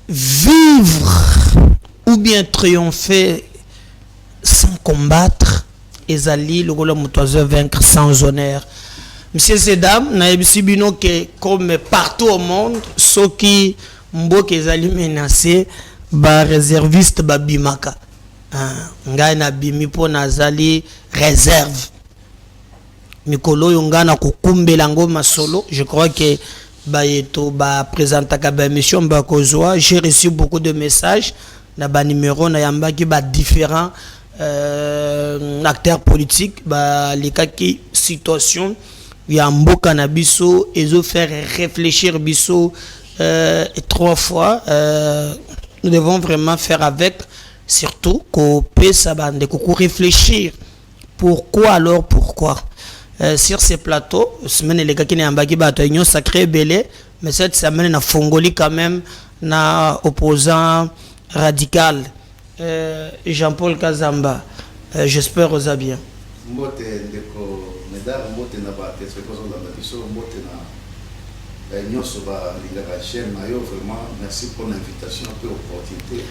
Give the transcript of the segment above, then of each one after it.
vivre ou bien triompher sans combattre, ezali lokola mutoise vaincre sans honneur. Monsieur ces dames, na ebisibino que comme partout au monde, ceux qui mboka ezali menacé ba réserviste ba bimaka. Ngai na bimi po nazali réserve. Mikolo yongana kukumbela ngoma solo, je crois que bayeto ba présentaka ba émission ba kozwa, j'ai reçu beaucoup de messages na ba numéro na yamba ki ba différents acteurs politiques ba likaki situation ya mboka na biso ezo faire réfléchir biso 3 fois. Nous devons vraiment faire avec, surtout qu'on peut s'abandonner, qu'on réfléchir. Pourquoi alors pourquoi sur ces plateaux, semaine les gars qui n'ont pas de union sacrée belé, mais cette semaine na fongoli quand même na opposant radical Jean-Paul Kazamba. J'espère aux bien. Merci pour l'invitation et l'opportunité.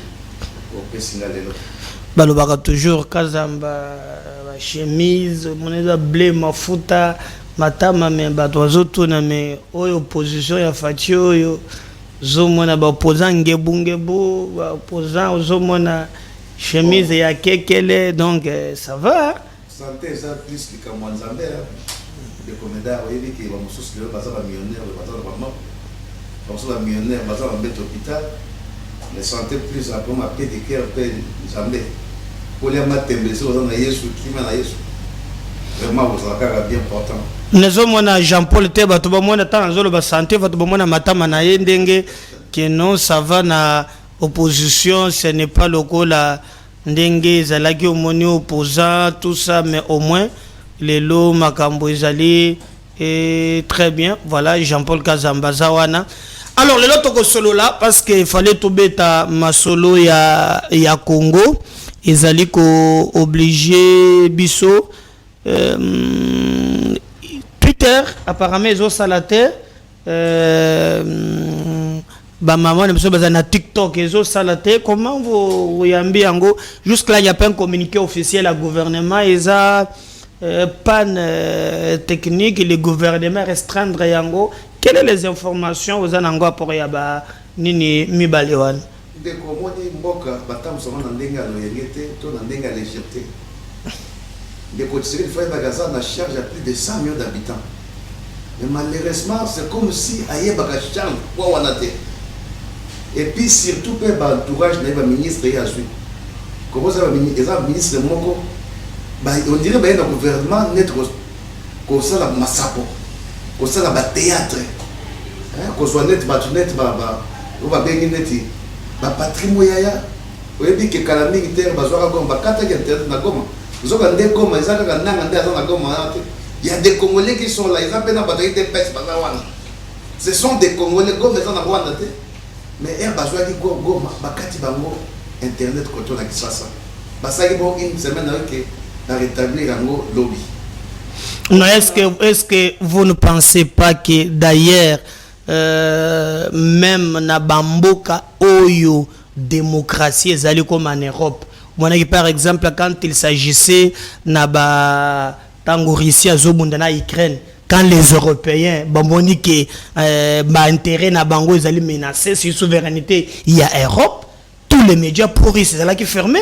Balobaka toujours Kazamba chemise moneza blé mafuta matama me batwazo tuna me oyo opposition ya fati oyo zomona ba opposant ngebu ba opposant zomona chemise ya kekele donc ça va santé ça plus que comme Nzambe de comédien oyebi ki ba mususu le baza ba millionnaire le baza ba mort ba millionnaire baza ba bet hôpital les santé plus à comme appel de cœur pe Nzambe pour les matembe so na Yesu kima na Yesu vraiment vous avez bien important nezomona Jean-Paul te bato ba mona ta nzolo ba santé bato ba mona matama na ye ndenge que non ça va na opposition ce n'est pas le coup la ndenge zalaki omoni opposant tout ça mais au moins les lots makambo ezali et très bien voilà Jean-Paul Kazamba zawana. Alors les lots solo là parce qu'il fallait tobeta masolo ya Congo ezali ko obligé biso Twitter apparemment ils ont salaté ba maman ne peut na TikTok ils ont salaté comment vous yambi yango jusque là il y a pas un communiqué officiel à gouvernement ils a panne technique le gouvernement restreindre yango. Quelles sont les informations aux anango pour yaba nini mibalewan de komoni mboka batam soma na ndenga lo yengete to na ndenga légèreté de côté il faut bagaza na charge à plus de 100 millions d'habitants mais malheureusement c'est comme si aye baga charge kwa wanate et puis surtout pe ba entourage na ba ministre ya zui comment ça va ministre moko ba on dirait ba na gouvernement net ko ça la masapo ko ça la théâtre hein ko soit net ba on va bien net ba patrimoine ya oyebi ke kala mingi terre bazwaka goma bakata ke terre na goma zoka nde goma ezaka ka nanga nde azana goma il y a des Congolais qui sont là ils appellent na bataille des pèses bazawana ce sont des Congolais goma ezana Rwanda te mais er bazwaki goma bakati bango internet koto na kisasa basaki bon une semaine avec na rétablir yango lobby. Non, est-ce que vous ne pensez pas que d'ailleurs même na bamboka oyo démocratie ezali comme en Europe par exemple quand il s'agissait na ba tango Russie azobunda na Ukraine quand les Européens bamboni que ba intérêt na bango ezali menacé sur souveraineté il y a Europe tous les médias pro-russes ezala qui fermé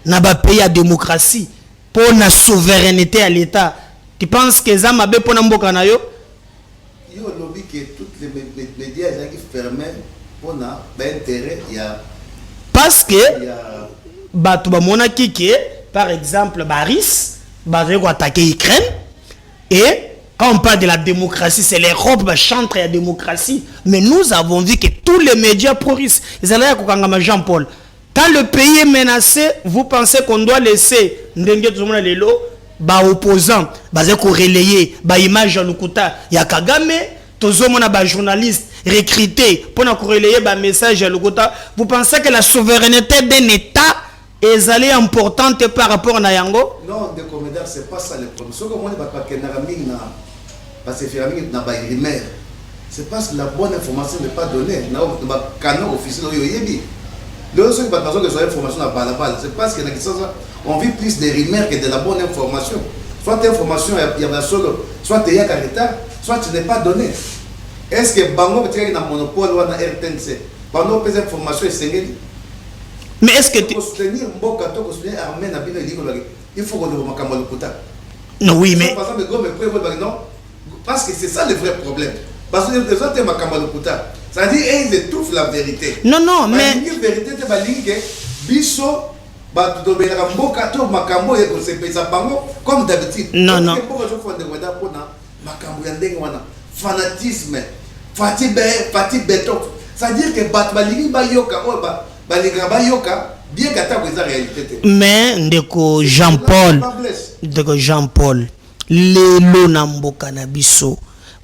na ba pays à démocratie pour la souveraineté à l'État. Tu penses que ça m'a bien pour n'importe na yo? Yo lobby que toutes les médias qui fermés pour na intérêt il y a parce que bato ba mona kiki par exemple Baris bazé ko attaquer Ukraine et quand on parle de la démocratie c'est l'Europe ba chantre la démocratie mais nous avons vu que tous les médias pro-russes ils allaient ko kangama Jean-Paul. Quand le pays est menacé, vous pensez qu'on doit laisser ndenge tuzomona lelo ba opposants bazé ko relayer ba image lukuta ya Kagame tozomona ba journalistes recrutés pour na ko relayer ba message ya lukuta. Vous pensez que la souveraineté d'un État est allée importante par rapport à yango? Non, de comédien c'est pas ça le problème. Ce que moi ba kenara mingi na parce que firami na ba rimer c'est parce que la bonne information n'est pas donnée. Dans le canon officiel, c'est parce qu'on vit plus des rumeurs que de la bonne information. Soit l'information, il y a soit tu es en retard, soit tu n'es pas donné. Est-ce que Bango tu as un monopole ou un RTNC? Pendant que les informations sont mais est-ce que tu soutenir Mboka, tu soutenir Armée, il faut qu'on ait un peu. Non, oui, mais. Parce que c'est ça le vrai problème. Parce que les autres, ça veut dire qu'ils étouffent la vérité. Non, non, mais. La vérité, c'est que Bisso, comme d'habitude. Non, non. Fanatisme, Fatih Beto. Ça veut dire que Batbalingi Bayoka, bien qu'à ta réalité. Mais, ndeko Jean-Paul, les lonambo cannabiso,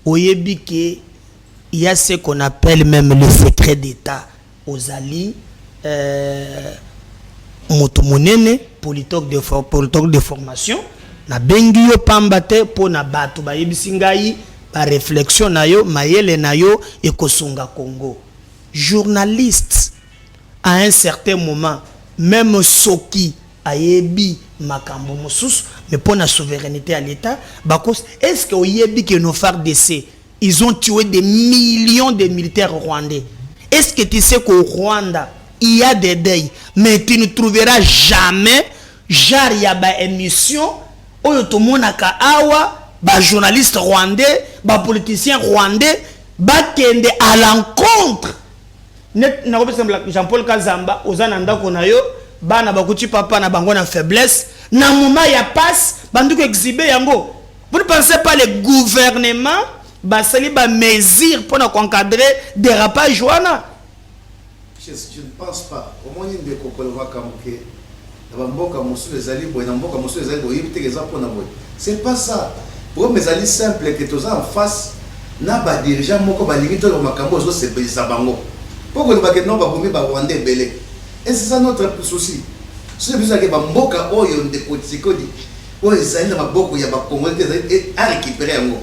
oyebike, il y a ce qu'on appelle même le secret d'État aux alliés, motomonene, politique de formation, na bengiyo pambate pour na batu ba yebisingai, ba réflexion na yo, mayele na yo, ekosunga Congo. Journaliste, à un certain moment, même Soki, ayebi, makambo mosus, mais pour la souveraineté à l'État, est-ce que oyebi que nos FARDC, ils ont tué des millions de militaires rwandais? Est-ce que tu sais qu'au Rwanda, il y a des deuils, mais tu ne trouveras jamais, genre, il y a une émission, où tout le monde a journaliste rwandais, politicien rwandais, kende à l'encontre. Jean-Paul Kazamba, Ozananda Konayo, bana bakuti papa na bango na faiblesse, na moment ya passe, bandu ko exhiber yango. Vous ne pensez pas le gouvernement basali ba mesure pour encadrer dérapage wana? Je ne pense pas. Au moins il y a des cocolova kamuke. Na mboka musu ezali boy na mboka musu ezali boy yibite keza pona boy. C'est pas ça. Pour mes alliés simple que tous en face na ba dirigeant moko ba lingi to makambo zo se pesa bango. Pourquoi nous ne pouvons pas Rwandais belé? Et c'est ça notre souci. C'est pour ça que Mboka Oyo de Kotikodi, Oyo Zaïna Maboko Yabakongo est à récupérer un mot.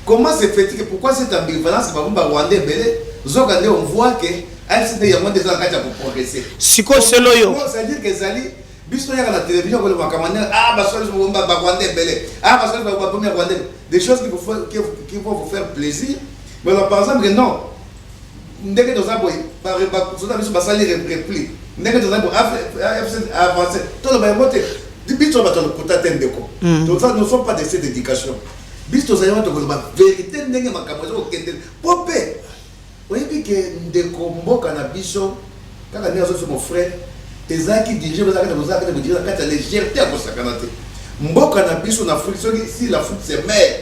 Comment c'est fait que pourquoi cette ambivalence que Rwandais belé, Zogande on voit que AFCD y a moins de gens pour progresser. C'est quoi ce loyo? C'est-à-dire que Zali, puisque à la télévision, on va commander, ah, bah, ça, on va Rwandais belé, ah, bah, ça, on va premier Rwandais. Des choses qui vont vous faire plaisir. Mais par exemple, non. Ndenge toza boy par soda biso basali repli ndenge toza boy avancer tout le bayote biso ba to kota tendeko donc ça ne sont pas des d'éducation biso toza yo to la vérité ndenge makambo zo kende popé oyebi ke ndeko mboka na biso kaka ne azo mon frère ezaki dirige bazaka bazaka de dire kata légèreté à kosakanate mboka na biso na Afrique si l'Afrique c'est mère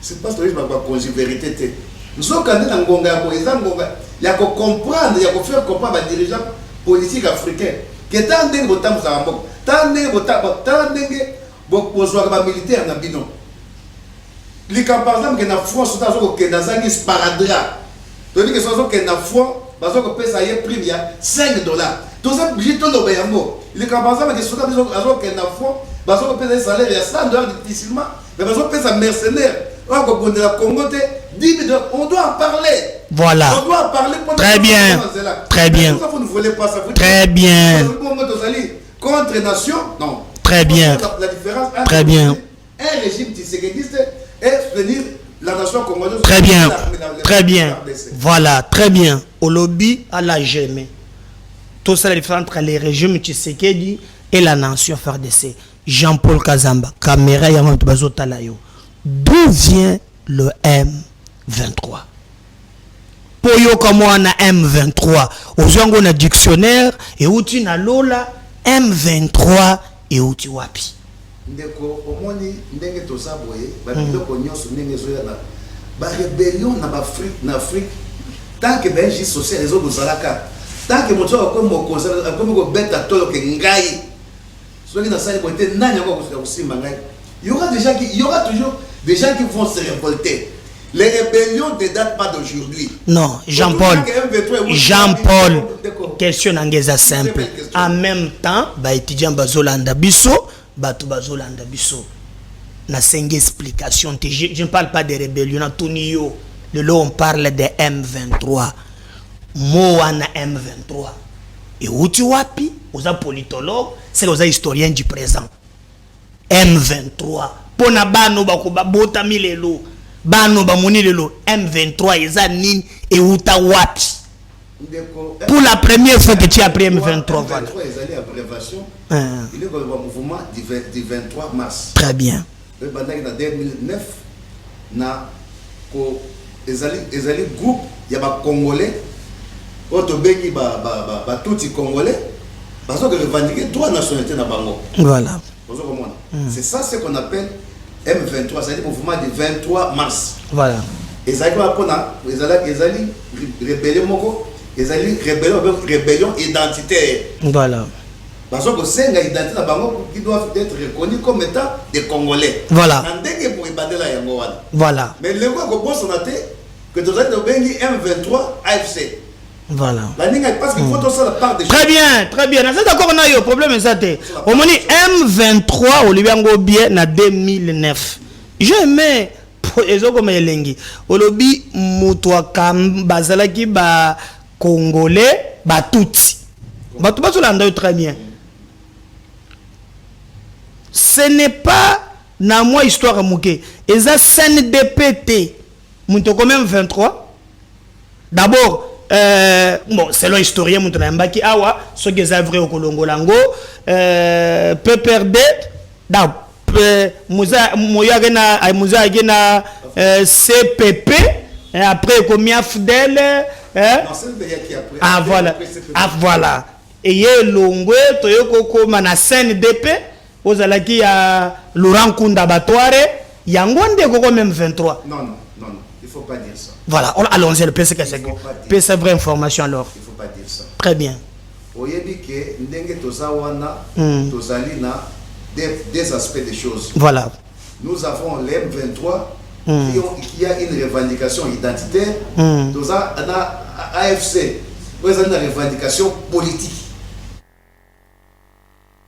c'est pas que je va cause vérité nous sommes quand dans ngonga il y a qu'à comprendre, il y a qu'à faire comprendre aux dirigeants politiques africains que tant de votam ça tant de votam tant de militaire na bino les cas par exemple que na France que dans un sparadrap tandis que soit que na France parce que paye ça y prix il y a $5 tout ça budget tout le bayambo les cas par exemple que soit que na France parce que paye salaire il y a $100 difficilement mais parce que paye ça mercenaire on doit en parler. Voilà. On doit en parler. Très bien. Très bien. Très bien. Contre nation, non. Très bien. La différence entre très bien. Un régime tisséguédiste et soutenir la nation congolaise. Très bien. Très bien. Voilà. Très bien. Au lobby, à la GM. Tout ça, la différence entre les régimes Tshisekedi et la nation FARDC. Jean-Paul Kazamba. Caméra Yamantou Bazotalayo. D'où vient le M23? Pour yo comme on a M23, aujourd'hui on a dictionnaire et où tu n'as lola M23 et où tu wapi. Ndeko omoni ndenge toza boye ba biloko nyonso ndenge zo yana ba rébellion na Afrique tant que ben justice sociale les autres zalaka tant que moto comme mokonza comme ko beta tolo ke ngai soki na sali bote nanya ko kusimba ngai il y aura toujours des gens qui vont se révolter. Les rébellions ne datent pas d'aujourd'hui. Non, Jean-Paul, question n'angeza simple. En même temps, étudiant bazolanda biso, batu bazolanda biso. Na cinq explications. Je ne parle pas des rébellions, Antonio. Lelo, on parle de M23. Moana M23. Et où tu wapi, aux politologues, c'est aux historiens du présent. M23. Pona bano bakoba botami lelo. Bano bamoni lelo. M23 eza nini et où ta wapi. Pour la première fois que tu as pris M23, voilà. Il est le mouvement du 23 mars. Très bien. En 2009, il y a un groupe, il y a des Congolais, il y a tous les Congolais, parce que revendiquer trois nationalités dans Bango. Voilà. C'est ça ce qu'on appelle M23, c'est-à-dire le mouvement du 23 mars. Voilà. Ils rébellion identitaire. Voilà. Parce que c'est une identité qui doivent être reconnus comme étant des Congolais. Voilà. Voilà. Mais le quoi que tu as M23 AFC. Voilà. Parce qu'il faut tout ça la part des choses. Très bien, très bien. C'est d'accord, on a eu un problème. Au moins, M23, au Libango bien, en 2009. Je mets. Ezo comme elengi. Olobi mutwa kam bazalaki ba Congolais ba tuti. Ba tout ba très bien. Ce n'est pas na moi histoire mouké. Eza CNDPT. Muto quand même 23. D'abord bon, c'est l'historien muto na mbaki awa ce que ça vrai au Kolongolango PPRD d'abord Mouza Gena CPP et après combien Fidèle ah voilà ah voilà et y a Longwe Toyoko comme na CNDP aux alaki à Laurent Kunda Batouare Yangonde Koko même 23 non il faut pas dire ça voilà allons-y le PC c'est vraie information alors il faut pas dire ça très bien oyebi ke ndenge tozawana tozali na des aspects des choses. Voilà. Nous avons l'M23 qui a une revendication identitaire. Nous avons AFC, qui a une revendication politique.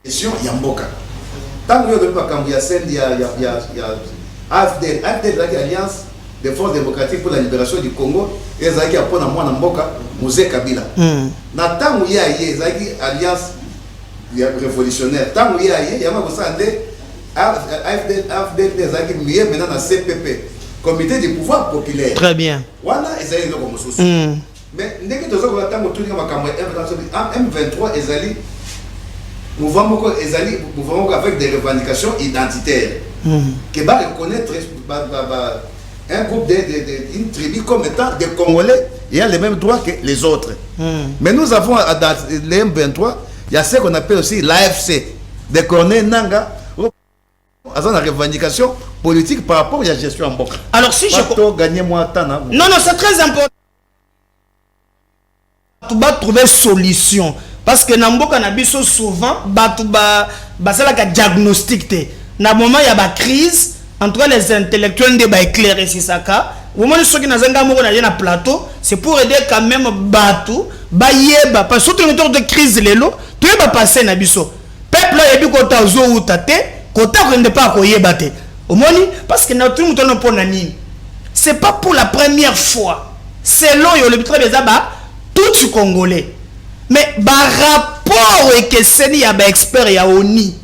Question Yamboka. Tant que il y a AFD, l'Alliance des forces démocratiques pour la libération du Congo, et il y a Mboka, Mosé Kabila. Tant qu'il y a Alliance révolutionnaire. Tant qu'il y a AFD maintenant dans CPP, Comité du pouvoir populaire. Très bien. Voilà, ils ont comme souci. Mais dès que tu as M23, ils ont mouvement avec des revendications identitaires. Qui va reconnaître un groupe d'une tribu comme étant des Congolais, il a les mêmes droits que les autres. Mais nous avons dans les M23, il y a ce qu'on appelle aussi l'AFC, de Corneille Nanga, à la revendication politique par rapport à la gestion en banque. Alors si je gagner moins de temps. Non, c'est très important. Tu vas trouver solution. Parce que dans Mboka Nabiso souvent, c'est la diagnostic. Dans le moment il y a une crise, en tout cas les intellectuels ne éclairer si ça cas. Au moment où ceux qui sont dans plateau, c'est pour aider quand même Batou, Bayeba, parce que tout le temps de crise lelo, tu vas passer na biso. Peuple là yebi kota zo utate, kota ko ne pas ko yebate. Au moment parce que na tout le monde pour nani. C'est pas pour la première fois. C'est long yo le très bien ba tout congolais. Mais par rapport et que c'est il y a ba expert ya ONI.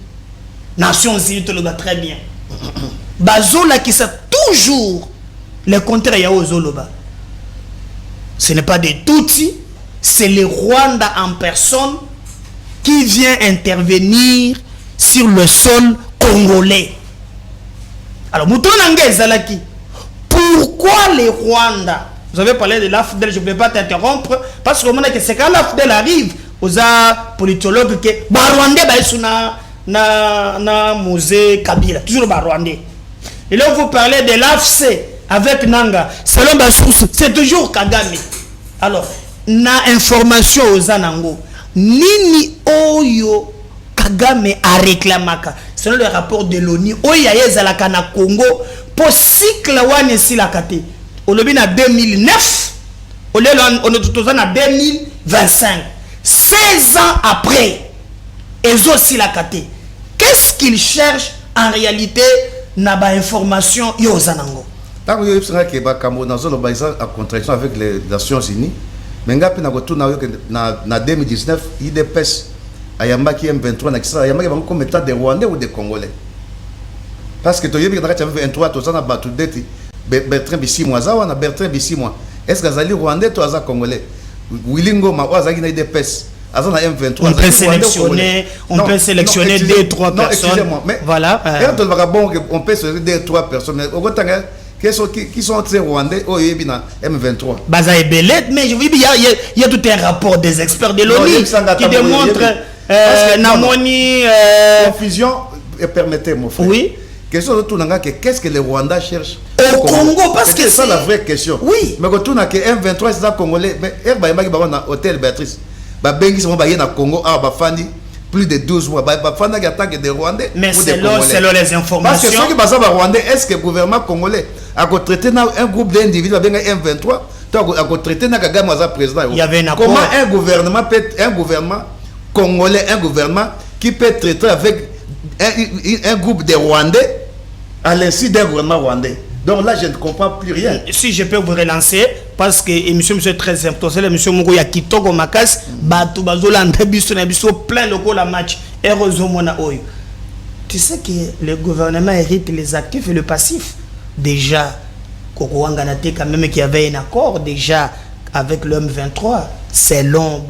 Nations Unies tout le va très bien. Bazola qui ça toujours les contraires ya ozoloba. Ce n'est pas des Tutsis, c'est le Rwanda en personne qui vient intervenir sur le sol congolais. Alors, pourquoi les Rwandais? Vous avez parlé de l'AFDEL, je ne vais pas t'interrompre, parce que c'est quand l'AFDEL arrive aux politologues que les Rwandais sont na Mosé Kabila, toujours les Rwandais. Et là, vous parlez de l'AFC avec Nanga, selon ma source, c'est toujours Kagame. Alors, na information aux Anango, Nini Oyo Kagame a réclamaka, selon le rapport de l'ONU, Oya Yezalaka na Congo, pour cycle wane si la kate. On le en 2009, on est en 2025. 16 ans après, ils ont si la kate. Qu'est-ce qu'ils cherchent en réalité na ba information yo Zanango? Tant que vous savez que Bakambo dans zone en contradiction avec les Nations Unies, mais ngapi na retourna na 2019 IDPS ayamba qui M23 na kisa ayamba qui comme état des Rwandais ou des Congolais. Parce que tu as vu que dans le 23 tu as battu deti Bertrand Bisimwa zawa na Bertrand Bisimwa. Est-ce que azali Rwandais ou azali Congolais? Wilingo ma azali na IDPS. On peut sélectionner 2-3 personnes. Excusez-moi, mais voilà. On peut sélectionner 2-3 personnes. Mais qui sont très rwandais au M23. Baza et Belette, mais je vous dis, il y a tout un rapport des experts de l'ONU qui démontre Namoni. Confusion, permettez-moi, frère. Oui. Question de tout qu'est-ce que les Rwandais cherchent au Congo, parce que c'est ça la vraie question. Oui. Mais quand on a que M23, c'est ça Congolais. Mais il y a hôtel Béatrice. Bengi sont bayé na Congo bafandi plus de 12 mois bafanda qui attaque des Rwandais. Mais selon les informations, parce que ceux qui passent par Rwandais, est-ce que le gouvernement congolais a traité un groupe d'individus avec M23 a traité na Kagame as président? Il y avait un accord. Comment un gouvernement congolais, un gouvernement qui peut traiter avec un groupe de Rwandais à l'insu d'un gouvernement rwandais? Donc là, je ne comprends plus rien. Si je peux vous relancer, parce que l'émission est très importante, l'émission Moukou ya Kitoko Makas, Batou Bazola Ndebiso Nebiso, plein de la match, heureusement na Oyo. Tu sais que le gouvernement hérite les actifs et le passif. Déjà, Koko Wanganate, quand même, qui avait un accord déjà avec l'homme 23, selon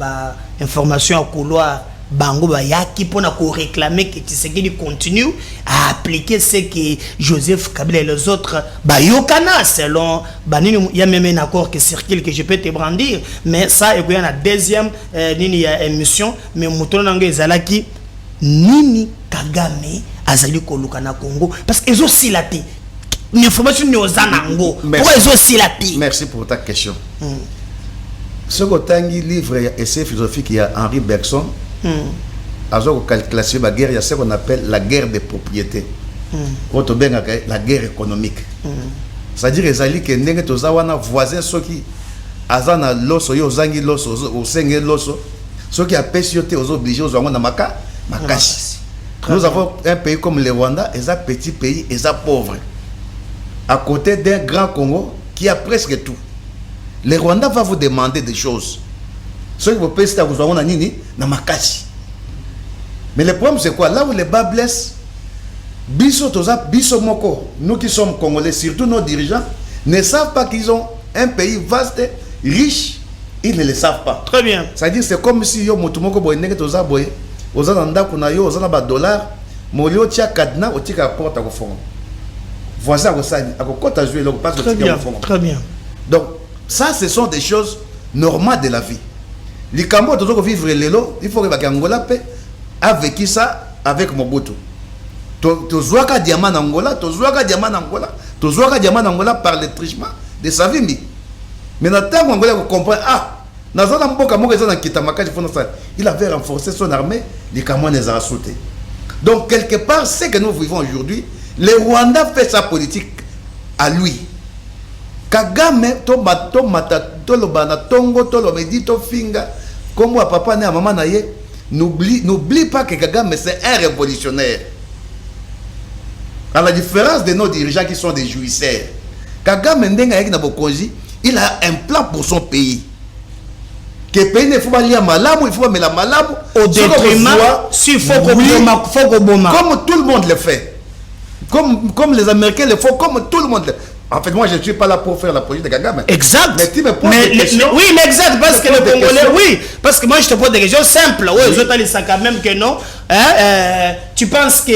information à couloir. Bango Bayaki pour réclamer que Tshisekedi continue à appliquer ce que Joseph Kabila et les autres Bayokana selon il y a même un accord qui circule que je peux te brandir, mais ça il y a la deuxième émission mais Moutonanga ezalaki Nini Kagame azali koluka na Congo parce qu'ils ont silaté l'information ni ozanango pourquoi ils ont silaté. Merci pour ta question. Ce que livre et essai philosophique il y a Henri Bergson. Alors, classé la guerre, il y a ce qu'on appelle la guerre des propriétés. La guerre économique. C'est-à-dire que les voisins, ceux qui azana loso, yozangi loso, osenge loso, ceux qui appellent aux obligés aux na makashi. Nous avons un pays comme le Rwanda, et un petit pays, et un pauvre. À côté d'un grand Congo qui a presque tout. Le Rwanda va vous demander des choses. Ceux qui vous payent, c'est à vous avoir nini na makashi. Mais le problème c'est quoi? Là où les bas blessent, biso moko, nous qui sommes congolais, surtout nos dirigeants, ne savent pas qu'ils ont un pays vaste, riche, ils ne le savent pas. Très bien. C'est-à-dire c'est comme si yo motumoko boy nenge toza boy, ozana ndako na yo, ozana ba dollar, molio tia kadna o tika porte ko fond. Voisin ko sani, akokota jouer loko parce que très bien, très bien. Donc ça ce sont des choses normales de la vie. Les Cambodges doivent vivre l'élo, il faut que Angola paix a vécu ça avec Mobutu. Tozoaka diamant en Angola, tozoaka diamant en Angola, tozoaka diamant en Angola par le trichement de Savimbi. Mais dans le temps Angola vous comprenez, il avait renforcé son armée, les Camerounais les a sauté. Donc quelque part, ce que nous vivons aujourd'hui, le Rwanda fait sa politique à lui. Kagame to mata to lobana tongo to lomedi to finga comme à papa né à maman naie n'oublie pas que Kagame c'est un révolutionnaire. À la différence de nos dirigeants qui sont des jouisseurs, Kagame ndenga yaki na bokonzi, il a un plan pour son pays. Que le pays ne faut pas lire malamu, il faut pas mettre la malamu au détriment s'il faut comme tout le monde le fait. Comme les Américains le font, comme tout le monde le fait. En fait, moi, je ne suis pas là pour faire la politique de Kagame. Exact. Mais tu me poses des questions. Oui, mais exact. Parce que le Congolais, oui. Parce que moi, je te pose des questions simples. Oui, je te dis ça quand même que non. Tu penses que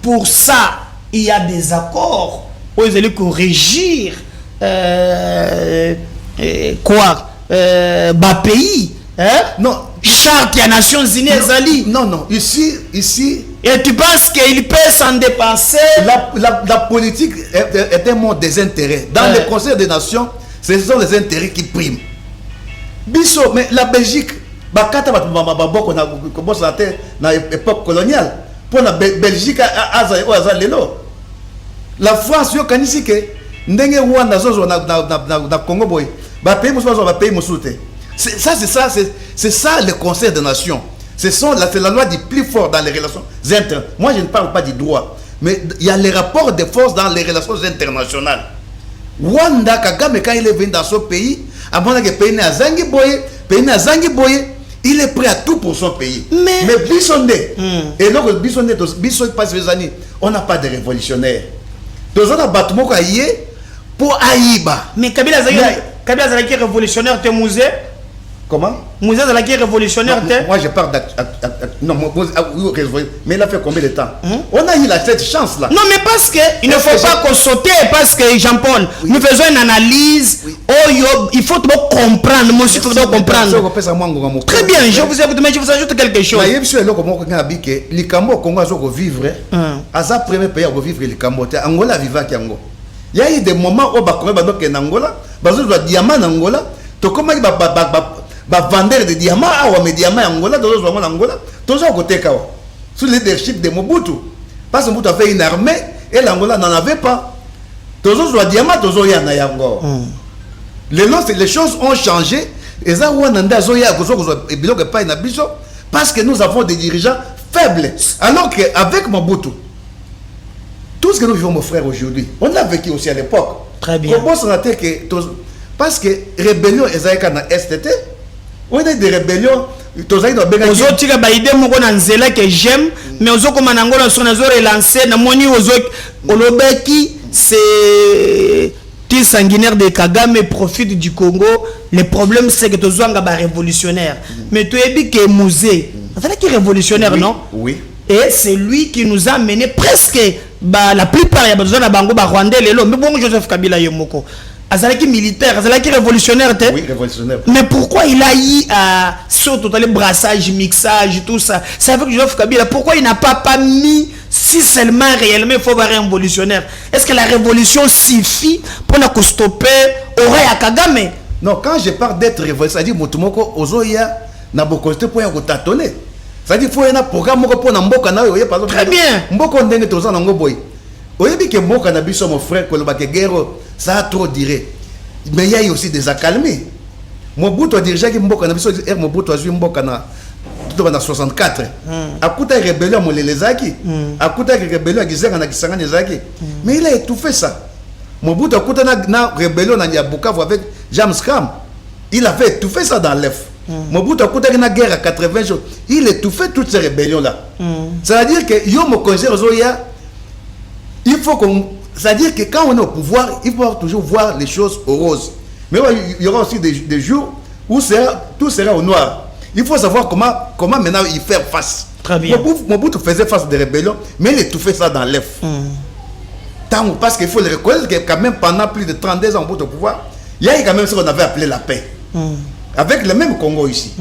pour ça, il y a des accords où ils allaient corriger pays. Non. Charte des Nations Unies, Zali. Non. Ici. Et tu penses qu'il peut s'en dépenser? La politique est un monde des intérêts. Dans le Conseil des Nations, ce sont les intérêts qui priment. Bisso, mais la Belgique, commence à l'époque coloniale. Pour la Belgique, la France, yo kanisi que ndenge Rwanda na Congo boy, c'est ça le Conseil des Nations. C'est la loi du plus fort dans les relations internationales. Moi, je ne parle pas du droit, mais il y a les rapports de force dans les relations internationales. Wanda Kagame, quand il est venu dans ce pays, avant que pays n'a zangi boye, il est prêt à tout pour son pays. Mais Bissonde, et donc Bissonde passe les années, on n'a pas de révolutionnaire. Dans un bâtiment pour Aïba. Mais Kabila Zalaki révolutionnaire, tu es musée. Comment? Musée Zalaki révolutionnaire, tu es. Moi je parle non, mais il a fait combien de temps? On a eu cette chance là. Non, mais parce que il ne faut pas qu'on saute, parce que Jean-Paul, nous faisons une analyse. Il faut comprendre. Moi aussi, il faut comprendre. Très bien, je vous écoute, mais je vous ajoute quelque chose. Le Congo Congo a vivre. À sa premier pays à vivre le Congo. Angola vivant qui Angola. Il y a eu des moments où en Angola, il diamant en Angola, tu comment il va vendre des diamants, mais diamants en Angola, dans Angola, tous à côté sous le leadership de Mobutu. Parce que Mobutu a fait une armée et l'Angola n'en avait pas. Tous les diamants, tous les Angola. Les choses ont changé. Et ça, parce que nous avons des dirigeants faibles. Alors qu'avec Mobutu, tout ce que nous vivons, mon frère, aujourd'hui, on l'a vécu aussi à l'époque. Très bien. Parce que rébellion, STT, on a des rébellions. Que j'aime, mais aux comme Angola, on a relancé, na moni olobeki, c'est sanguinaire de Kagame profite du Congo. Le problème c'est que tu es un révolutionnaire. Mais tu es dit que musée, c'est révolutionnaire, non? Oui. Et c'est lui qui nous a mené presque la plupart des besoins de Bango Rwandais. Mais bon, Joseph Kabila Yomoko. Azalaki militaire, Azalaki révolutionnaire. Oui, révolutionnaire. Mais pourquoi il a eu sur tout le brassage, mixage, tout ça? C'est avec Joseph Kabila. Pourquoi il n'a pas mis, si seulement réellement il faut avoir un révolutionnaire? Est-ce que la révolution suffit pour nous stopper au rey à Kagame? Non, quand je parle d'être révolutionnaire, c'est-à-dire Motumoko Ozoya n'a pas costé pour y tâtonner. C'est-à-dire qu'il faut un programme pour Namboka. Très bien. Mboka ndenge toza nango boy. Oyebi ke Mboka na biso mon frère koloba ke guerre ça a trop duré. Mais il y a aussi des accalmés. Mobutu a dirigé Mboka na biso Mobutu a joué Mboka na 64. Akuta rébellion molelezaki. Akuta rébellion Gizera na Kisanga nezaki. Mais il a étouffé ça. Mobutu akuta na rébellion na Bukavu avec James Kam. Il avait étouffé ça dans l'EF. Mobutu a une guerre à 80 jours. Il étouffait toutes ces rébellions-là. C'est-à-dire que il faut qu'on. C'est-à-dire que quand on est au pouvoir, il faut toujours voir les choses au rose. Mais il y aura aussi des jours où tout sera au noir. Il faut savoir comment maintenant y faire face. Très bien. Mobutu faisait face des rébellions, mais il étouffait ça dans l'EF. Parce qu'il faut le reconnaître que quand même pendant plus de 32 ans au pouvoir, il y a quand même ce qu'on avait appelé la paix. Avec le même Congo ici.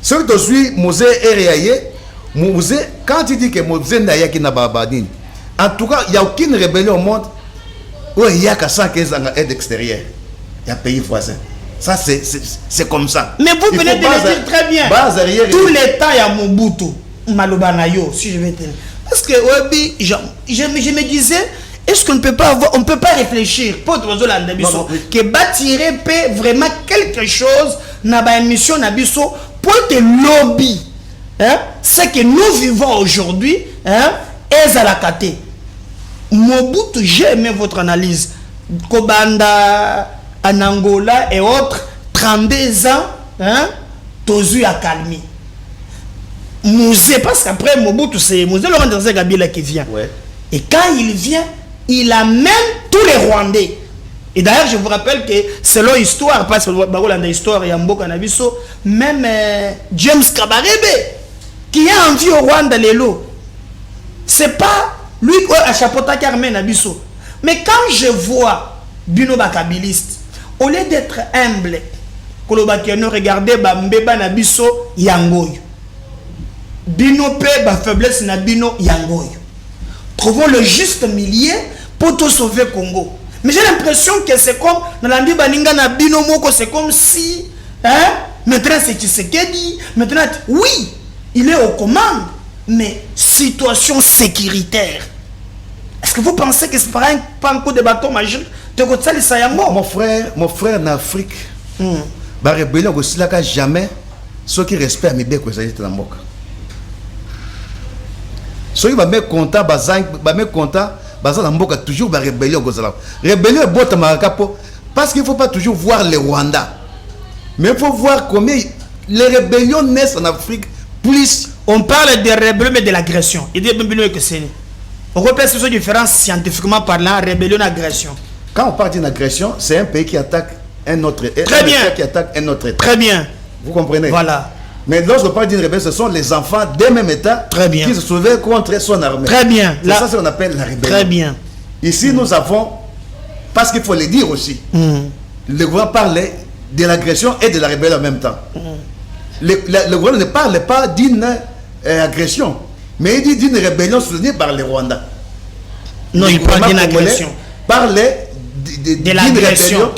Ce que je suis Mosé Ereaye, Mosé, quand tu dis que Mosé n'a qui n'a pas badine, en tout cas, il n'y a aucune rébellion au monde où il y a qu'à 115 ans d'aide extérieure. Il y a pays voisin. Ça, c'est comme ça. Mais vous venez de le dire très bien. Tout le temps, il y a Mobutu, Malobanayo, si je vais te dire. Parce que je me disais, est-ce qu'on ne peut pas avoir, on ne peut pas réfléchir pour que bâtirait vraiment quelque chose dans la mission Nabiso pour te lobby. Ce que nous vivons aujourd'hui, est à la kate. Mobutu, j'ai aimé votre analyse. Kobanda, en Angola et autres, 32 ans, Tozu a calmé. Mouzé, parce qu'après Mobutu, c'est Mouzé Laurent Desire Kabila qui vient. Ouais. Et quand il vient, il amène tous les Rwandais. Et d'ailleurs, je vous rappelle que selon l'histoire, parce que l'histoire et Mboka Nabiso, même James Kabarebe, qui a envie au Rwanda, c'est pas lui qui a chapeauté Carmen Nabiso. Mais quand je vois Bino Bakabiliste, au lieu d'être humble, Kolobakiano regardez Mbeba Nabiso Yangoyo. Bino pe ba faiblesse na Bino Yangoyo. Trouvons le juste milieu pour tout sauver Congo. Mais j'ai l'impression que c'est comme dans l'Andi Baninga na Bino Moko, c'est comme si maintenant c'est Tshisekedi, maintenant oui, il est aux commandes, mais situation sécuritaire. Est-ce que vous pensez que c'est pas un coup de bâton magique de côté de Sayango? Mon frère en Afrique, bah rébellion aussi là jamais ceux qui respectent mes béques ça dans Mboka. Ceux qui va mettre content bazang, va mettre content baza na mboka toujours ba rébellion gozala. Rébellion bota marakapo parce qu'il faut pas toujours voir le Rwanda. Mais il faut voir combien les rébellions naissent en Afrique plus. On parle de rébellion mais de l'agression. Il dit que c'est. On repère ces différences scientifiquement parlant, rébellion et agression. Quand on parle d'une agression, c'est un pays qui attaque un autre Très bien. qui attaque un autre État. Très bien. Vous comprenez? Voilà. Mais lorsqu'on parle d'une rébellion, ce sont les enfants d'un même État qui se soulèvent contre son armée. Très bien. C'est ça qu'on appelle la rébellion. Très bien. Ici, nous avons, parce qu'il faut le dire aussi, le gouvernement parlait de l'agression et de la rébellion en même temps. Le gouvernement ne parle pas d'une agression, mais il dit d'une rébellion soutenue par les Rwandais. Non, il parle d'une agression. Parlait de l'agression.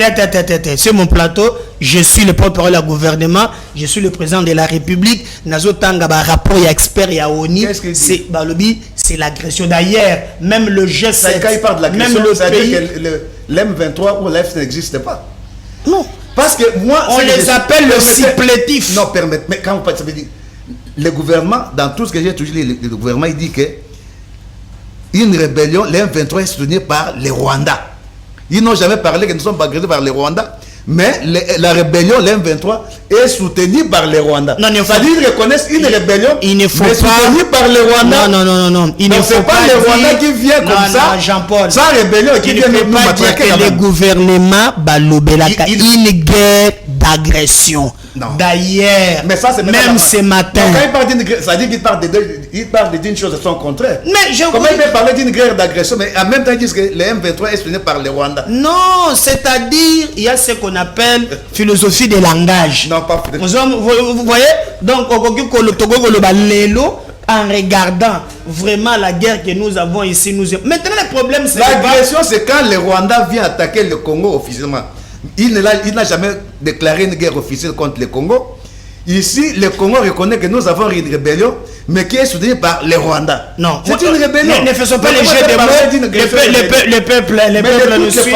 C'est mon plateau. Je suis le porte-parole du gouvernement. Je suis le président de la République. Nazo Tanga, rapport et expert et ONI. C'est l'agression. D'ailleurs, même le G7, quand il parle de l'agression, même le ça pays. veut dire que l'M23 ou l'F n'existe pas. Non. Parce que moi, on les appelle le supplétif. Non, permettez. Mais quand on parle, ça veut dire le gouvernement, dans tout ce que j'ai toujours dit, le gouvernement, il dit que une rébellion, les M23 est soutenue par les Rwandais. Ils n'ont jamais parlé que nous sommes agressés par les Rwandais, mais la rébellion, les M23, est soutenue par les Rwandais. C'est-à-dire qu'ils reconnaissent une rébellion, mais soutenue par les Rwandais. Non. Il ne faut pas les Rwandais qui viennent comme ça, Jean-Paul. Sans rébellion, qui viennent nous matraquer. Le gouvernement balobelaka une guerre d'agression. D'ailleurs, même ce matin. Quand il parle d'une guerre, ça dit qu'il parle d'une chose de son contraire. Mais comment il peut parler d'une guerre d'agression, mais en même temps, ils disent que les M23 est soutenu par les Rwandais. Non, c'est-à-dire, il y a ce qu'on appelle philosophie de langage. Non, pas vous voyez? Donc, en regardant vraiment la guerre que nous avons ici, maintenant le problème c'est l'agression, c'est quand le Rwanda vient attaquer le Congo officiellement. Il n'a jamais déclaré une guerre officielle contre le Congo. Ici, le Congo reconnaît que nous avons une rébellion, mais qui est soutenue par les Rwandais. Non, c'est une rébellion. Ne faisons pas les jeux de mots. Le peuple nous suit.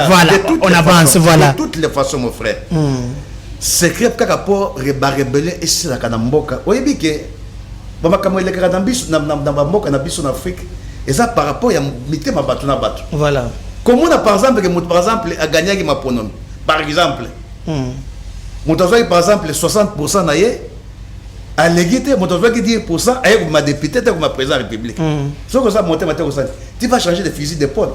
Voilà, on avance, voilà. De toutes les façons, mon frère. C'est que pour rébellion et c'est la Kanamboka. Vous voyez que en Afrique, et ça par rapport à voilà. Comment on a par exemple a gagné ma pronom. Par exemple, par exemple 60% naïe à l'égalité, mon qui 10% avec ma députée, avec ma président de la République. Ce que ça monte tu vas changer de fusil d'épaule.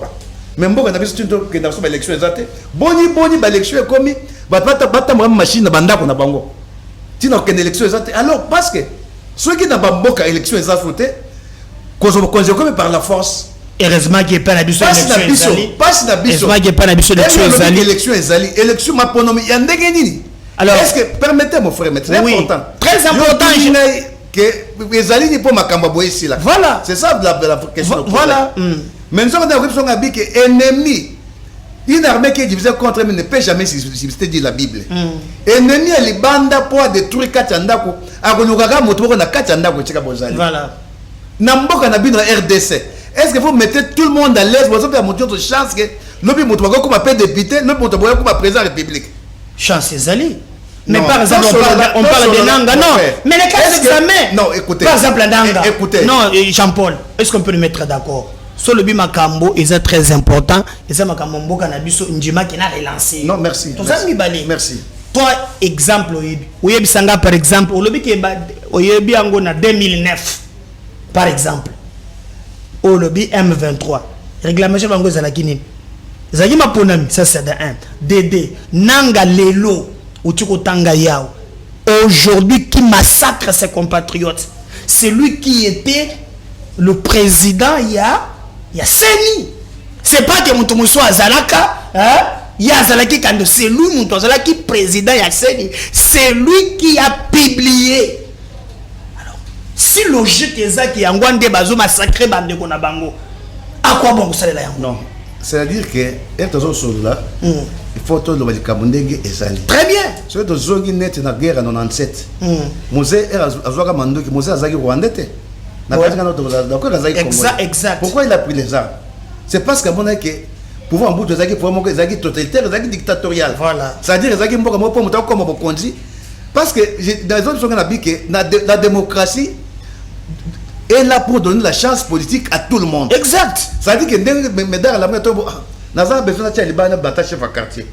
Même si on a vu que dans l'élection exacte, boni l'élection est commis, machine de banda qu'on a bango. Tu n'as qu'une élection exacte. Alors parce que ceux qui n'ont pas une élection exacte, comme par la force. Heureusement qu'il n'y a pas l'élection élection ma pronomie. Alors, est-ce que permettez mon frère, mais très important. Très important. Que les alliés pour ma cambo ici là. Voilà. C'est ça la question. Voilà. Maintenant, on a vu que ennemi, une armée qui est divisée contre elle ne peut jamais subsister dit la Bible. Ennemi a les bandes pour détruire Kachandako. Agolugaga moto na Kachandako tchika bozali. Voilà. Namboka na bino RDC. Est-ce que vous mettez tout le monde à l'aise? Vous avez de chance que l'objet moto comme appel député, l'objet moto comme président de la République. Chance les alliés. Mais par exemple, on parle de Nanga. Non, mais les cas d'examen. Non, écoutez. Par exemple, Nanga. Écoutez. Non, Jean-Paul, est-ce qu'on peut nous mettre d'accord? Sur le Bimakambo, c'est très important. Et ça, Makambo, Kanabiso, Ndjima qui n'a relancé. Non, merci. Merci. Toi, exemple, Oyebi Sanga, par exemple, Oyebi Ango na 2009, par exemple. Olobi M23. Réclamation Bango Zalakini. Zagima Ponami, ça c'est de 1. DD. Nanga Lelo. Aujourd'hui, qui massacre ses compatriotes, c'est lui qui était le président il y a Seni. C'est pas que Moutoumou soit Azalaka, il y a Azalaki quand c'est lui Moutoumou Azalaki président il y a Seni. C'est lui qui a publié. Alors, si logique est ça qui a un bazo massacré bande de bango, à quoi bon ça là? Non, c'est-à-dire que être sur là. Il faut que le Kabundenge ezali. Très bien. Ce que zogi net na guerre en 97. Mosé azwaka mandoki Mosé azaki rwandais te. Na katika d'accord azaki congolais. Exact. Pourquoi il a pris les armes? C'est parce que mon que pouvoir en bout de zaki pouvoir mo zaki totalitaire, zaki dictatorial. Voilà. C'est-à-dire zaki mboka mo pour comme bokonzi parce que dans les autres sont na bique la démocratie est là pour donner la chance politique à tout le monde. Exact. Ça veut dire que mesdames la maison n'a besoin de liban bata chef à quartier.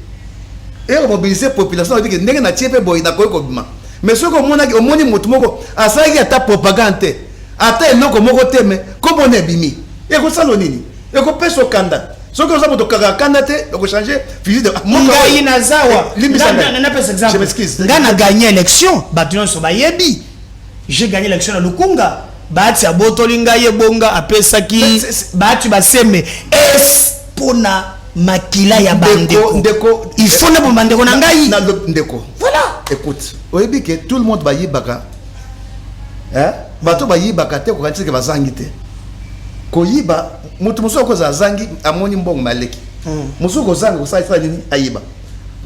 Et on mobilise la population, on dit que n'est pas tiepé boy na koy kobima. Mais ce qu'on a au moni mutumoko asaki ata propagande. Ata enoko moko teme comme on est bimi. Et ko salonini. Et ko peso kanda. Ce que vous avez dit, candidaté, donc changer fusil de. Ngai nazawa. Je m'excuse. Ngana gagné l'élection. Batunon so bayebi. J'ai gagné l'élection à Lukunga. Bati abotolinga yebonga apesaki. Bati baseme. Espona makila ya bandeko. Il faut ne pas bandeko nangai. Voilà. Écoute, oyebi que tout le monde va y baka. Hein? Bato ba y baka te ko kanti ke bazangite. Koyiba mutu musoko za zangi amoni mbongo maleki musoko zanga ko nini ayiba.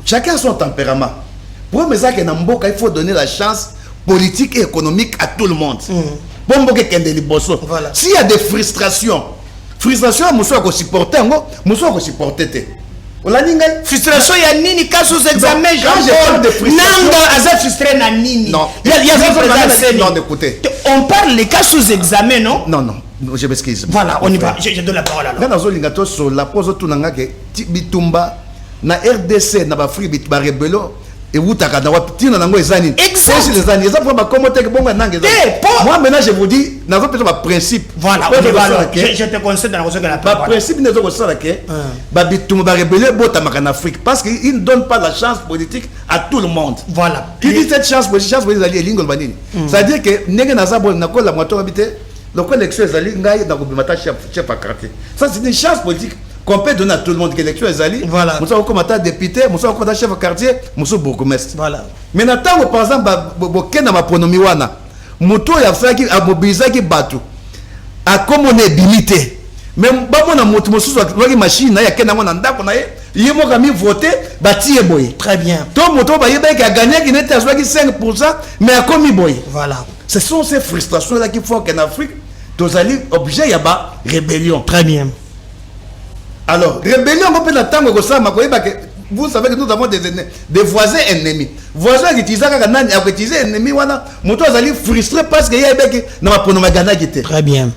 Chacun a son tempérament. Pour me ça que na mboka il faut donner la chance politique et économique à tout le monde. Bon mboka kende liboso. S'il y a des frustrations musoko supporter ngo musoko supporter te. Frustration ya nini cas sous examen Nanga aza frustré na nini? Non. Non, écoutez. On parle les cas sous examen, non? Non. Je m'excuse. Voilà, on y va. Je donne la parole alors. Quand on a sur la pose tout nanga que bitumba na RDC na ba free bit ba rebelo et wutaka na wapitina nango ezani. Exact. Les années ça ba comment te bonga nanga. Moi maintenant je vous dis na zo peut principe. Voilà, je te conseille dans la parole. Principe ne zo ko sala que ba bitumba ba rebelo bota maka en Afrique parce qu'il ne donne pas la chance politique à tout le monde. Voilà. Qui dit cette chance politique ali lingol banini. Ça veut dire que nenge na za bon na ko la moto habité. Donc l'élection est allée, chef à quartier. Ça c'est une chance politique qu'on peut donner à tout le monde que l'élection est allée. Voilà. Nous sommes comme député, nous sommes comme chef à quartier, nous sommes bourgmestre. Voilà. Mais maintenant, par exemple, Bokena ma pronomie wana, Mouto ya faki a mobilisé qui batu, a comme on est limité. Même pas mon amour, mon sous la machine, il y a qu'un amant en dako na ye mo kami voté, bati e boy. Très bien. Ton moto ba yeba qui a gagné qui n'était à 5%, mais a commis boy. Voilà. Ce sont ces frustrations-là qui font qu'en Afrique, tous les objets, il y a rébellion. Très bien. Alors, rébellion, on peut l'attendre comme ça, vous savez que nous avons des voisins ennemis. Voisins qui utilisent ennemis, ils sont frustrés parce qu'il y a des gens qui étaient. Très bien.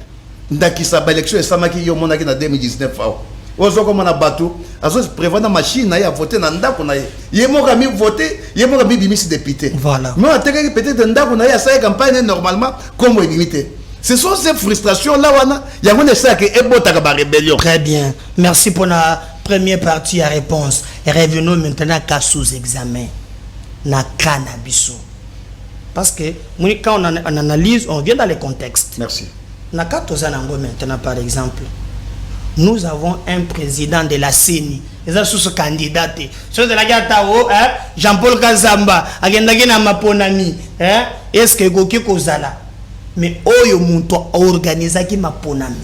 Dans sa élection, il y a des gens qui ont 2019. Ozo comme on a battu, azo prévoit la machine à voter dans ndako na ye. Yemo kami voter, yemo kami bimisi député. Voilà. Mais on a peut-être ndako na ye ça campagne normalement comme limité. Ce sont ces frustrations là wana, il y a une ça que ebota ka rébellion. Très bien. Merci pour la première partie à réponse. Et revenons maintenant à sous examen. Na cannabis. Parce que quand on analyse, on vient dans les contextes. Merci. Na katozanango maintenant par exemple. Nous avons un président de la CENI. Ils sont sous candidat. Sur de la Gatao, Jean-Paul Kazamba, Agendagena Maponami. Est-ce que Goki Kozala? Mais Oyo Munto a organisé qui Maponami.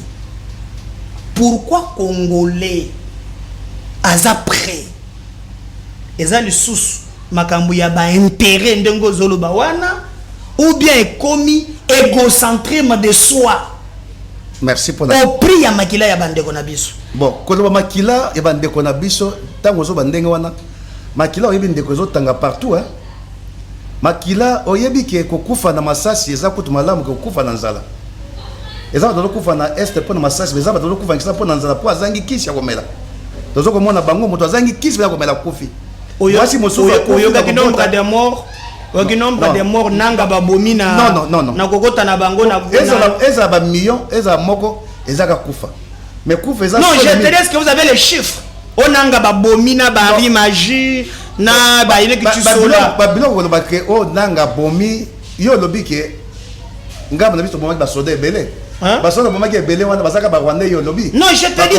Pourquoi Congolais Aza prêt? Ils ont le sous Makambuya ba intérêt Ndengo Zolobawana ou bien commis égocentrisme de soi. Merci pour la. Au prix ya makila ya bandeko na biso. Bon, koloba makila ya bandeko na biso, tango zo bandenge wana. Makila oyebi ndeko zo tanga partout hein. Makila oyebi ke kokufa na masasi eza kutu malamu ke kokufa na nzala. Eza ba kufa na est po na masasi, eza ba kufa ngisa po na nzala po azangi kisi ya komela. Tozo komona bango moto azangi kisi ya komela kofi. Voici mosusu oyo ka nombre de morts. Oki nombre de morts nanga babomi na non. Na kokota na bango na eza ba million, eza moko, eza ka kufa. Mais kufa eza. Non, je te dis est-ce que vous avez les chiffres? On nanga babomi na bari magie na ba ile ki tusola. Ba bilo ko ba ke o nanga bomi yo lobi ke ngaba na biso bomaki ba soda ebele. Ba soda bomaki ebele wana basaka ba Rwanda yo lobi. Non, je te dis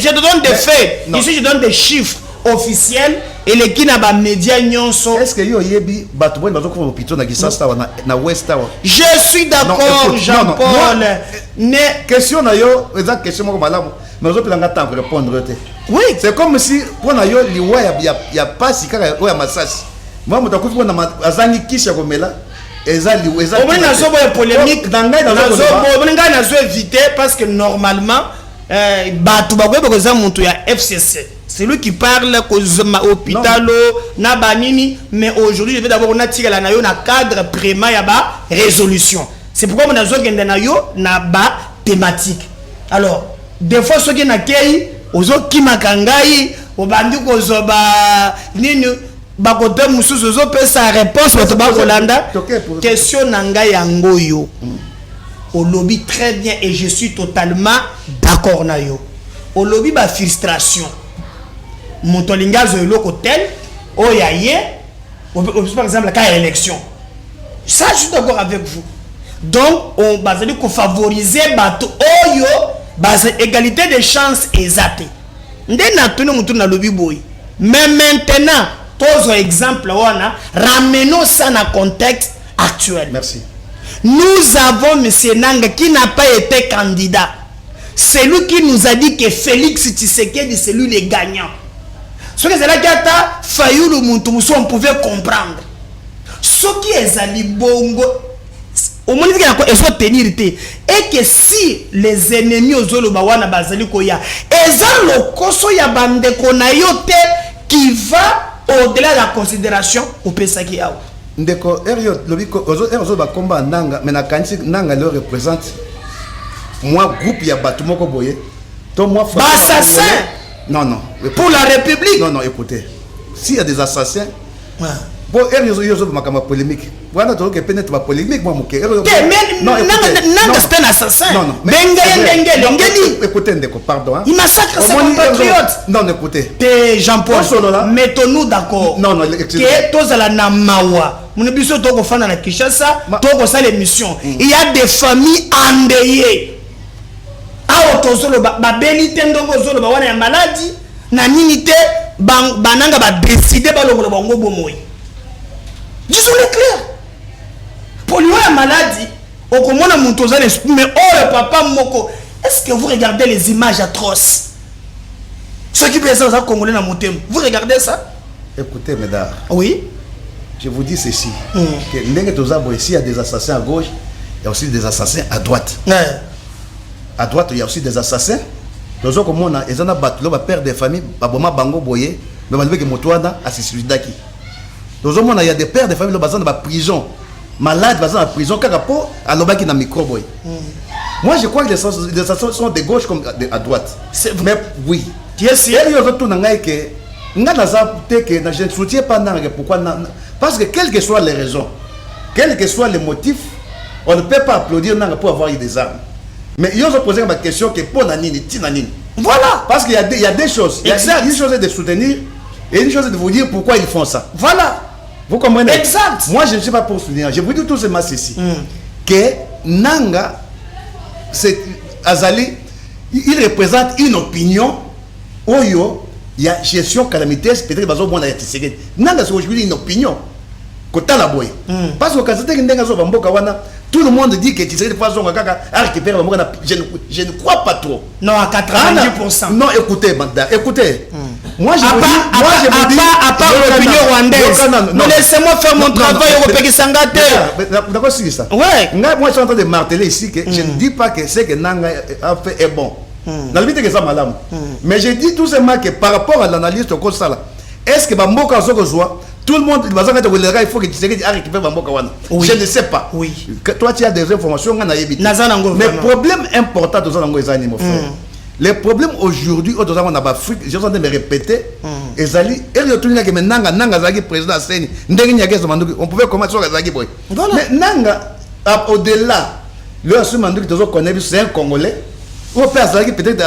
je te donne des faits. Ici je donne des chiffres officiels. Et les qui n'a pas médias nyonso. Est-ce que yo yebi batuboni bazo ko pito na Kisasa na West Tower? Je suis d'accord, Jean-Paul. Ne question na yo, exact question moko malamu. Mais zo pelanga temps répondre te. Oui, c'est comme si pour na yo liwa ya pasi kaka ya masasi. Moi mutakufi na azangi kisha komela. Ezali eza. On na zo boye polémique dans ngai na zo éviter parce que normalement batu bakoyeba ko za muntu ya FCC. C'est lui qui parle aux hôpital, mais aujourd'hui, je vais d'abord tiré la cadre préma yaba résolution. C'est pourquoi on a besoin de yo na ba thématique. Alors, des fois ceux qui na kei ozo kimakangai obandi ko zoba nini ba kote mususu ozo pe sa réponse bato ba kolanda question nanga yango yo. Au lobby très bien et je suis totalement d'accord na yo. Au lobby ba frustration. Montolinga zo eloko tel oyaye par exemple la élection. Ça je suis d'accord avec vous. Donc on va dire qu'on favorise bato oyo base égalité de chances exacte. Ndena tunu mutu na lobby boy. Mais maintenant, tous exemple wana ramenons ça dans le contexte actuel. Merci. Nous avons M. Nanga qui n'a pas été candidat. C'est lui qui nous a dit que Félix Tshisekedi c'est lui le gagnant. Ce que c'est là que Fayulu Muntumuso on pouvait comprendre. Ce qui est ali bongo au moins il y a tenir et que si les ennemis aux Zolobawana bazali koya ezan le koso ya bande konayote qui va au-delà de la considération au pesaki yao. Ndeko erio lobiko ozo ba komba nanga mais na kanisi nanga le représente moi groupe ya batu moko boye to moi assassin. Non pour la République. Non écoutez, s'il y a des assassins bon erio makama polémique voilà donc peut-être pas polémique moi moké non c'est un assassin écoutez ndeko pardon il massacre ses compatriotes. Non écoutez Jean-Paul mettons-nous d'accord non que tous à la namawa mon biso to ko fana na Kinshasa to ko ça l'émission il y a des familles endeuillées a otozolo ba belité ndongo zolo ba wana ya maladie na ninité bananga ba décider ba lokolo bango bomoyi. Disons-le clair. Pour lui la maladie au comment on monte aux l'esprit mais oh le papa moko est-ce que vous regardez les images atroces ceux qui pensent ça congolais na motem vous regardez ça? Écoutez mesdames. Oui. Je vous dis ceci que ici il y a des assassins à gauche, il y a aussi des assassins à droite. À droite il y a aussi des assassins. Nous comme on a ils ont battu le père des familles baboma bango boye mais malgré que motoana a suicidaki. Nous il y a des pères de famille dans la prison, malades dans la prison, car rapport à l'obaki dans le micro boy. Moi je crois que les assassins sont de gauche comme à droite. Mais oui. Yes, il y a tout dans que je ne soutiens pas pourquoi parce que quelles que soient les raisons, quels que soient les motifs, on ne peut pas applaudir pour avoir eu des armes. Mais ils ont posé ma question que pour Nanini, Tinanini. Voilà. Parce qu'il y a des choses. Il y a une chose de soutenir et une chose de vous dire pourquoi ils font ça. Voilà. Vous comprenez? Exact. Moi, je ne suis pas pour soutenir. Je vous dis tout simplement ceci. Que Nanga, c'est Azali, il représente une opinion. Oyo, il y a gestion calamiteuse, peut-être que bon Nanga, c'est aujourd'hui une opinion. Kota la boy. Parce que quand tout le monde dit que tu sais de façon je ne crois pas trop. Non, à 90%. Non, écoutez, madame, écoutez. Moi, je vous dis, à part l'opinion rwandaise, non, laissez-moi faire mon travail européen sangate. D'accord, c'est ça. Ouais. Moi, je suis en train de marteler ici que je ne dis pas que ce que Nanga a fait est bon. Dans le but que ça, madame. Mais je dis tout simplement que par rapport à l'analyse de Kosala, est-ce que Bamboka Zokozwa, tout le monde, il faut que tu sais récupérer Bamboka Wana. Je ne sais pas. Oui. Toi, tu as des informations. Mais le problème important de ça, mon frère. Les problèmes aujourd'hui, on a Afrique, je suis en train de me répéter. Ezali, on pouvait commencer à Zagi Boy. Mais Nanga, au-delà, c'est un Congolais. On peut peut-être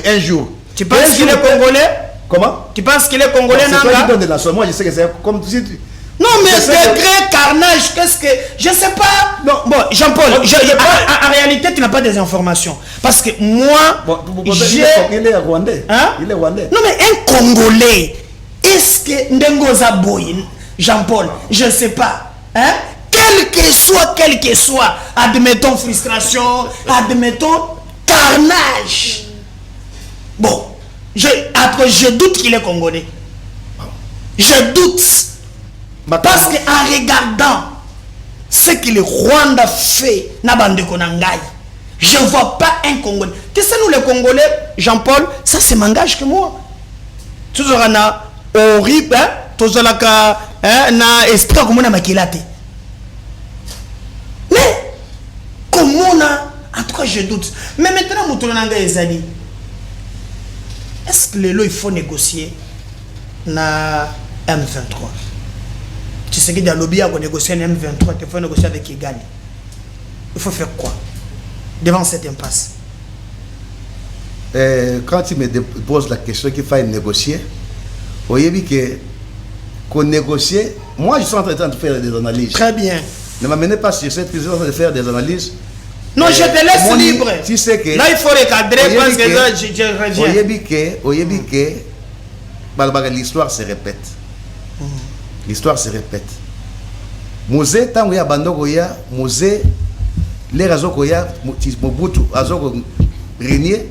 un jour. Tu penses qu'il est Congolais? Comment? Tu penses qu'il est Congolais, Nanga? Moi, je sais que c'est comme si tu... Non, mais degré, carnage, qu'est-ce que... Je sais pas... Non. Bon, Jean-Paul, en réalité, tu n'as pas des informations. Parce que moi, il est rwandais. Hein? Il est rwandais. Non, mais un Congolais, est-ce que Ndengoza Boy, Jean-Paul, je ne sais pas. Hein? Quel que soit, admettons frustration, admettons carnage. Bon, je doute qu'il est Congolais. Je doute. Parce qu'en regardant ce que le Rwanda fait, je ne vois pas un Congolais. Qu'est-ce que nous les Congolais, Jean-Paul, ça c'est m'engage que moi. Tu auras na horrible, tu auras na esprit comme on a maquillé. je doute. Mais maintenant, Moutoulanga Ezali, est-ce que les lois, il faut négocier na M23? Tu sais qu'il y a lobby à négocier un M23, il faut négocier avec Kigali. Il faut faire quoi devant cette impasse? Quand tu me poses la question qu'il faut négocier, vous voyez que qu'on négocie, moi je suis en train de faire des analyses. Très bien. Ne m'amenez pas sur cette question de faire des analyses. Non, je te laisse libre. Tu sais que, là, il faut recadrer parce que là, je reviens. L'histoire se répète. L'histoire se répète. Mosé, tant qu'il y a Bandogoya, Mosé, les raisons qu'il y a, Mobutu, Azoko régner,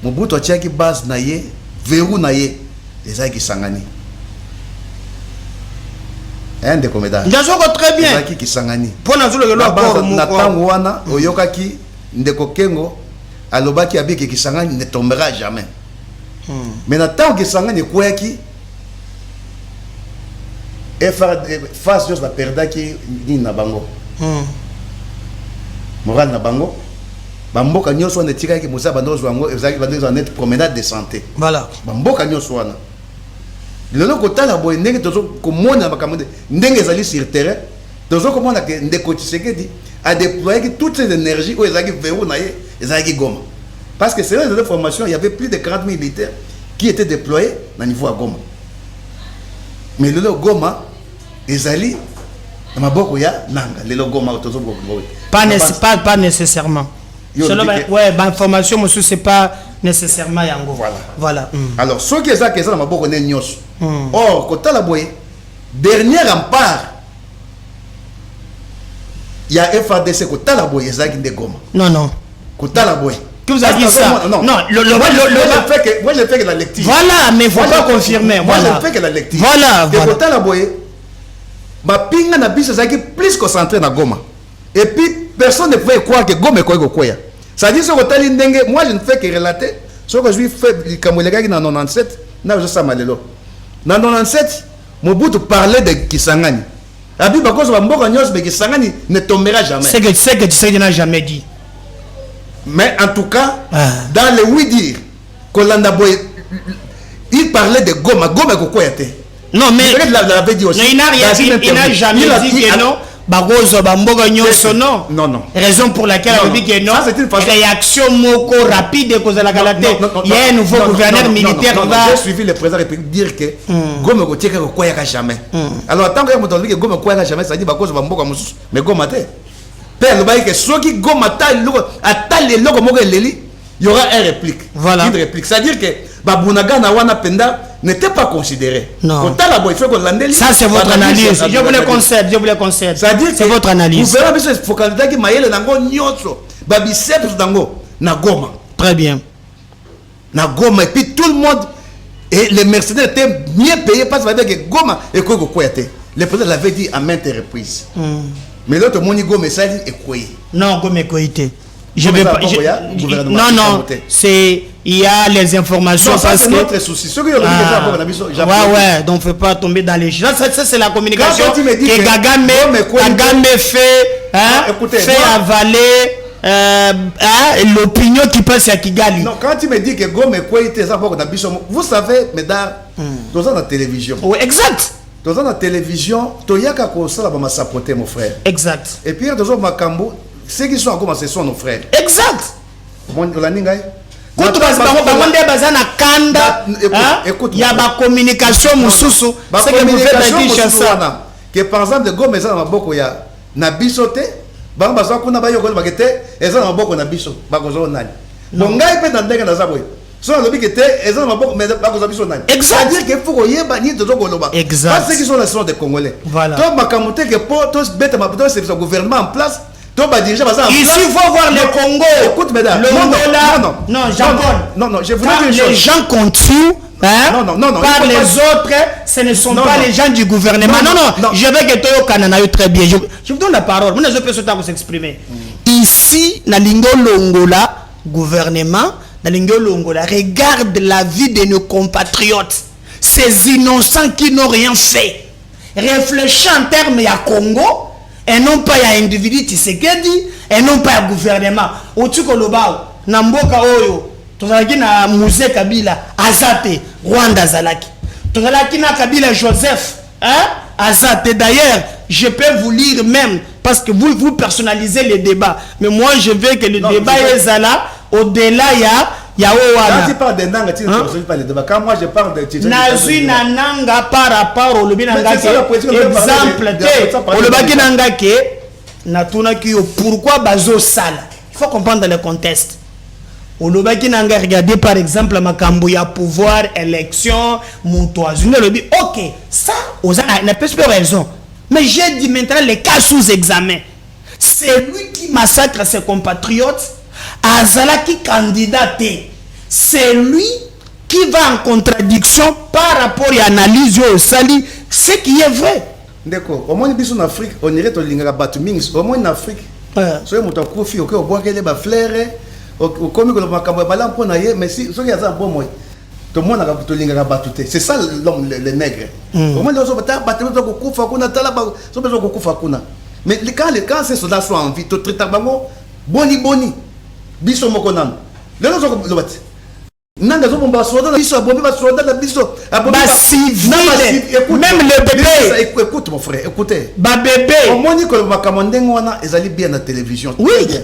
Mobutu a qui base naïe, verrou naïe, les aïe qui sangani. Un des comédiens. Très bien. Les qui sangani. Pour nous, le loi Natangwana, Oyokaki, Ndeko Kengo, Alobaki Abiki qui sangani ne tombera jamais. Mais Natang qui sangani, quoi qui et face juste la perda qui ni na bango moral na bango bamboka nyoso ne tika ki musa bando zwango ezaki bando za net promenade de santé voilà bamboka nyoso wana lelo kotala boy ndenge tozo komona makamode ndenge ezali sur terrain tozo komona que Ndeko Tshisekedi a déployé toutes ces énergies où ezaki verrou na ye ezaki Goma parce que selon les informations il y avait plus de 40 militaires qui étaient déployés au niveau à Goma mais le Goma ezali na maboko ya nanga le Goma tozo pas nécessairement ouais information monsieur c'est pas nécessairement yango voilà alors ce qui est ça na maboko ne nyos or kotala boy dernier rempart il y a FARDC kotala boy ezaki de Goma non kotala boy que vous avez dit ça non moi je fais que la lecture voilà mais faut pas confirmer moi je fais que la lecture voilà kotala boy ma pinga na biso ezaki plus concentré na Goma et puis personne ne pouvait croire que Goma est quoi. Ça dit ce que ndenge moi je ne fais que relater ce que je lui fais kamolegaki na 97 na je ça malelo na 97 Mobutu parlait de Kisangani abi bakozo bamboka nyos be Kisangani ne tombera jamais c'est que tu sais qu'il n'a jamais dit mais en tout cas dans le oui dire Kolanda Boy il parlait de Goma quoi était. Non, mais il n'a jamais dit que non. Bagozo bamboga nyoso non. Non. Raison pour laquelle on dit que non. Réaction moko rapide cause de la galate. Il y a un nouveau gouverneur militaire qui va. J'ai suivi le président République dire que Goma ko tieka ko ya jamais. Alors tant que mo dit que Goma ko ya jamais ça dit bagozo bamboga mususu mais Goma te. Père le bail que soki Goma ta loko atale loko moko leli il y aura une réplique. Voilà. Une réplique. C'est-à-dire que Babunaga na wana penda n'était pas considéré. Non. Ça c'est votre analyse. Je vous le concède. C'est-à-dire c'est votre analyse. Vous verrez que faut candidat qui maïle nango nyoso. Babiceps nango na Goma. Très bien. Na Goma et puis tout le monde et les mercenaires étaient mieux payés parce que Goma et quoi était. Le président l'avait dit à maintes reprises. Mais l'autre moni Goma ça dit et quoi. Non, Goma était. Je vais pas. Non, c'est il y a les informations. Non, ça c'est notre souci. Ce que ouais, donc faut pas tomber dans les gens. Ça c'est la communication que Kagame fait avaler l'opinion qui passe à Kigali. Non, quand tu me dis que Goma était ça pour vous savez, mesdames, dans la télévision. Oui, exact. Dans la télévision, toyaka ko sala ba sapoter mon frère. Exact. Et puis dans Makambo, ceux qui sont encore ce sont nos frères. Exact. Mon Olaninga. Il y a ma communication mususu. C'est que vous faites que par exemple de Goma na maboko ya na bisote, ba baza kuna ba yoko ba kete, eza na maboko na biso, ba kozo nani. Bongai pe na ndenge na zabwe. So le big était eza na maboko mais ba kozo biso nani. C'est-à-dire que faut yeba ni to koloba. Parce que qui sont les sons des Congolais. Voilà. Donc makamote que pour tous bête ma c'est le gouvernement en place. Ici, il faut voir le Congo. Écoute, mesdames. Non, Jean-Paul. Non, je voulais dire les gens continuent. Non. Par les autres, ce ne sont pas les gens du gouvernement. Non. Je vais que toi, Kanana, très bien. Je vous donne la parole. Moi, je peux s'exprimer. Ici, dans l'Ingo-Longola, gouvernement, dans l'Ingo-Longola, regarde la vie de nos compatriotes. Ces innocents qui n'ont rien fait. Réfléchis en termes de Congo. et non pas ya individu Tshisekedi et non pas ya gouvernement otuko lobao na mboka oyo tozalaki na musée Kabila azate Rwanda zalaki tozalaki na Kabila Joseph hein azate. D'ailleurs je peux vous lire même parce que vous personnalisez les débats, mais moi je veux que le débat est là au-delà ya quand tu parles de nanga tu ne pas les débats. Quand moi je parle de nazui na nanga par rapport au lobi nanga exemple te au lobi nanga ke natuna ki pourquoi bazo sala. Il faut comprendre le contexte. Au lobi nanga regardez par exemple makambo ya pouvoir élection montoisine le lobi OK ça on n'a pas raison. Mais j'ai dit maintenant les cas sous examen. C'est lui qui massacre ses compatriotes. Azalaki candidat. C'est lui qui va en contradiction par rapport à l'analyse au sali, ce qui est vrai. D'accord. Au moins en Afrique, on irait au lingara batumings. Au moins en Afrique. Soyez mon kofi, ok, au bois qu'elle va flairer, au commis que le macabra balan pour naïe, mais si ce qui a un bon moyen. Tout le monde a tout lingara batute. C'est ça l'homme, les nègres. Au moins les autres battent au kufa kuna talaba, so besoin kufa kuna. Mais quand ces soldats sont en vie, tout traite bango boni. Biso mokonam. Les autres le battent. Nanga zo bomba soda biso bomba soda la biso. Même le bébé. Écoute mon frère, écoutez. Ba bébé. Au moins que le makamondengo wana ezali bien na télévision. Oui.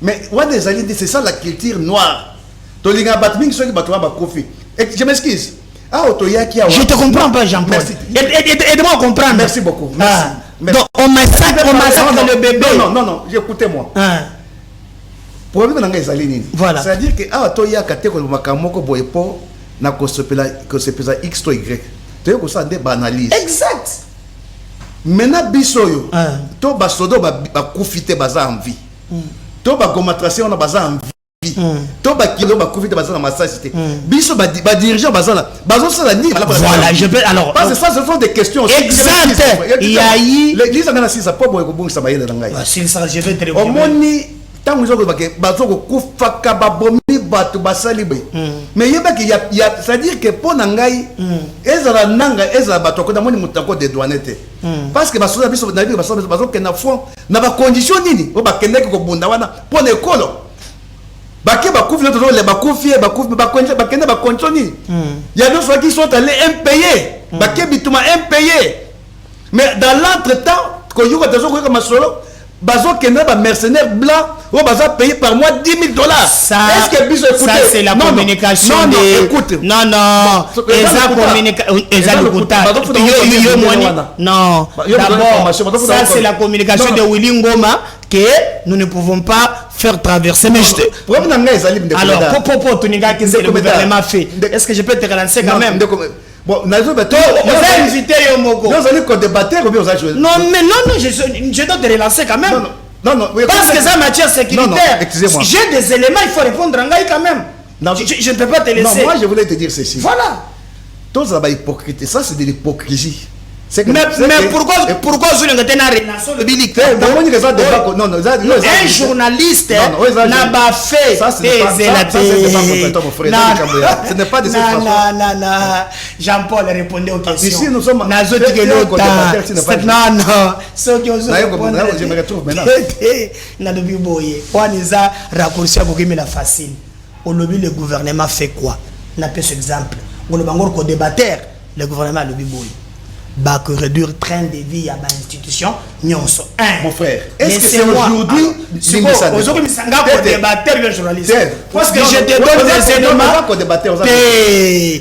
Mais wana ezali c'est ça la culture noire. To linga batming so ki batwa ba kofi. Je m'excuse. Je te comprends pas, Jean-Paul. Aide-moi à comprendre. Merci beaucoup. Merci. Donc, on massacre le bébé. Non, écoutez-moi. Voilà. C'est-à-dire que Toya Kateko Makamoko Boyepo n'a que se X to Y. Tu as ça des banalises. Exact. Maintenant, Bisoyo, to basodo ba kufite baza en vie. To ba gomatration na baza en vie. To ba kilo ba kufite baza na massacité. Biso ba dirigeant baza là. Bazo ça la ni. Voilà, je vais alors. Parce que ça ce sont des questions. Exact. Il y a eu l'église dans la ça pas boye ko bungisa ba yele na ngai. Si ça je vais te répondre. Omoni tant ils ont que bazo ko kufaka ba bomi batu basali be. Mais yeba que il y a c'est-à-dire que pour nangai ezala nanga ezala bato ko damoni mutako de douanete. Parce que baso biso na biso bazo ke na fond na ba condition nini o ba keneke ko bunda wana pour l'école. Baké bakouf les autres les bakoufier bakouf bakende ba condition nini. Il y a d'autres qui sont allés impayés. Baké bituma impayés. Mais dans l'entretemps ko yuko tezo ko masolo bazo kende ba mercenaires blancs ou bazo payer par mois $10,000. Est-ce que biso écoutez? Ça c'est la communication de écoute. Non d'abord ça c'est la communication de Willy Ngoma que nous ne pouvons pas faire traverser. Mais alors qu'est-ce que le gouvernement fait? Est-ce que je peux te relancer quand même? Bon, on a invité Yomoko. Nous allons débattre ou bien on a joué. Non, mais non, je dois te relancer quand même. Non. Parce que ça, matière sécuritaire. Excusez-moi. J'ai des éléments, il faut répondre en gars quand même. Non, je ne peux pas te laisser. Non, moi je voulais te dire ceci. Voilà. Tous les hypocrites, ça c'est de l'hypocrisie. Mais pourquoi je ne t'ai pas relancé le bilic? Un journaliste n'a pas fait ce n'est pas de cette façon. Non. Jean-Paul répondait aux questions. Ici nous sommes non, ceux qui ont je me retrouve maintenant. Facile. Au lobby, le gouvernement fait quoi? On a pris cet exemple. On a encore débatteur, le gouvernement le biboy. Bah que réduire train de vie à l'institution, non so un. Mon frère, est-ce que c'est aujourd'hui aujourd'hui débatteur le journaliste? Parce que je te donne des éléments.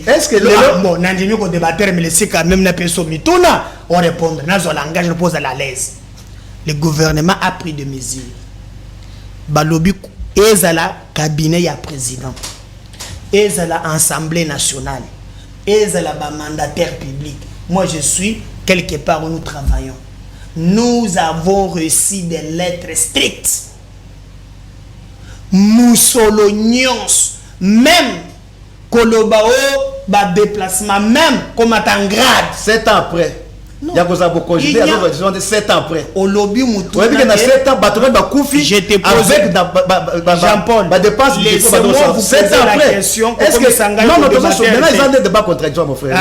Est-ce que bon, n'andimi ko débatteur mais c'est quand même na peso mituna on répond dans son langage repose à la l'aise. Le gouvernement a pris des mesures. Balobi ezala cabinet ya président. Ezala assemblée nationale. Ezala ba mandataire public. Moi, je suis quelque part où nous travaillons. Nous avons reçu des lettres strictes. Moussolonions, même Kolobao, déplacement, même comme en grade. 7 ans après. Il y a des congés de 7 ans après. Au lobby, Moutou. Oui, il y a 7 ans, je te pose avec Jean-Paul. La dépense laissez-moi vous poser la question. Est-ce que. Non, maintenant, ils ont des débats contradictoires, mon frère.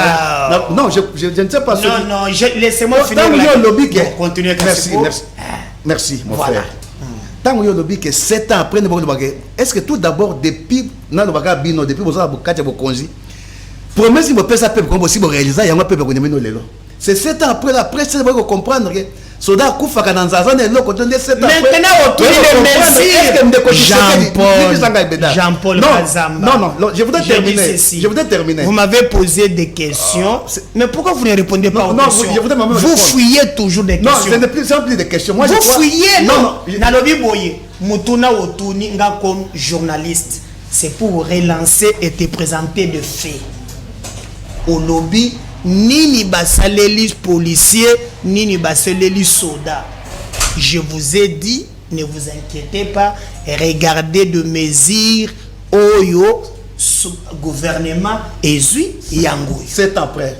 Non, je ne sais pas. Non, laissez-moi finir. Continuez. Merci, mon frère. Tant que lobby que 7 ans après, est-ce que tout d'abord, depuis depuis promesse si vous faites ça peuple comme si vous réalisez il y a un peuple qui ne lelo c'est 7 ans après la presse vous allez comprendre que soda kufa dans zazane le côté de 7 ans maintenant autour de Jean-Paul non je voudrais terminer vous m'avez posé des questions mais pourquoi vous ne répondez pas aux questions vous fouillez toujours des questions non ce n'est plus des questions moi vous fouillez non nalobi boye mutuna otuni nga comme journaliste c'est pour relancer et te présenter des faits au lobby, ni basaleli policier, ni basaleli soda. Je vous ai dit, ne vous inquiétez pas, regardez de mesures oyo gouvernement ezui yangoui. 7 ans après.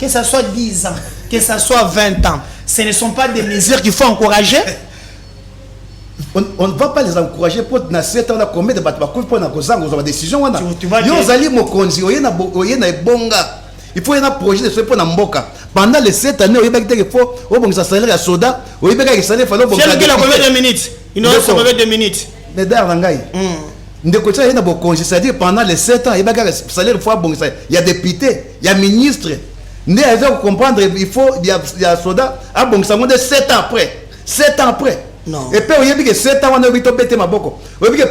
Que ça soit 10 ans, que ça soit 20 ans, ce ne sont pas des mesures qu'il faut encourager. On ne va pas les encourager pour dans 7 ans combien de bâtiments pour la décision il faut un projet de ce pour Mboka pendant les 7 années il faut au salaire à soda au salaire faut combien de minutes il nous reste combien de minutes mais c'est-à-dire pendant les 7 ans il salaire faut il y a député il y a ministre ne comprendre il faut il y a soda à bon ça 7 ans après 7 ans après. Non. Et puis, il y a 7 ans, on a bêté ma boko.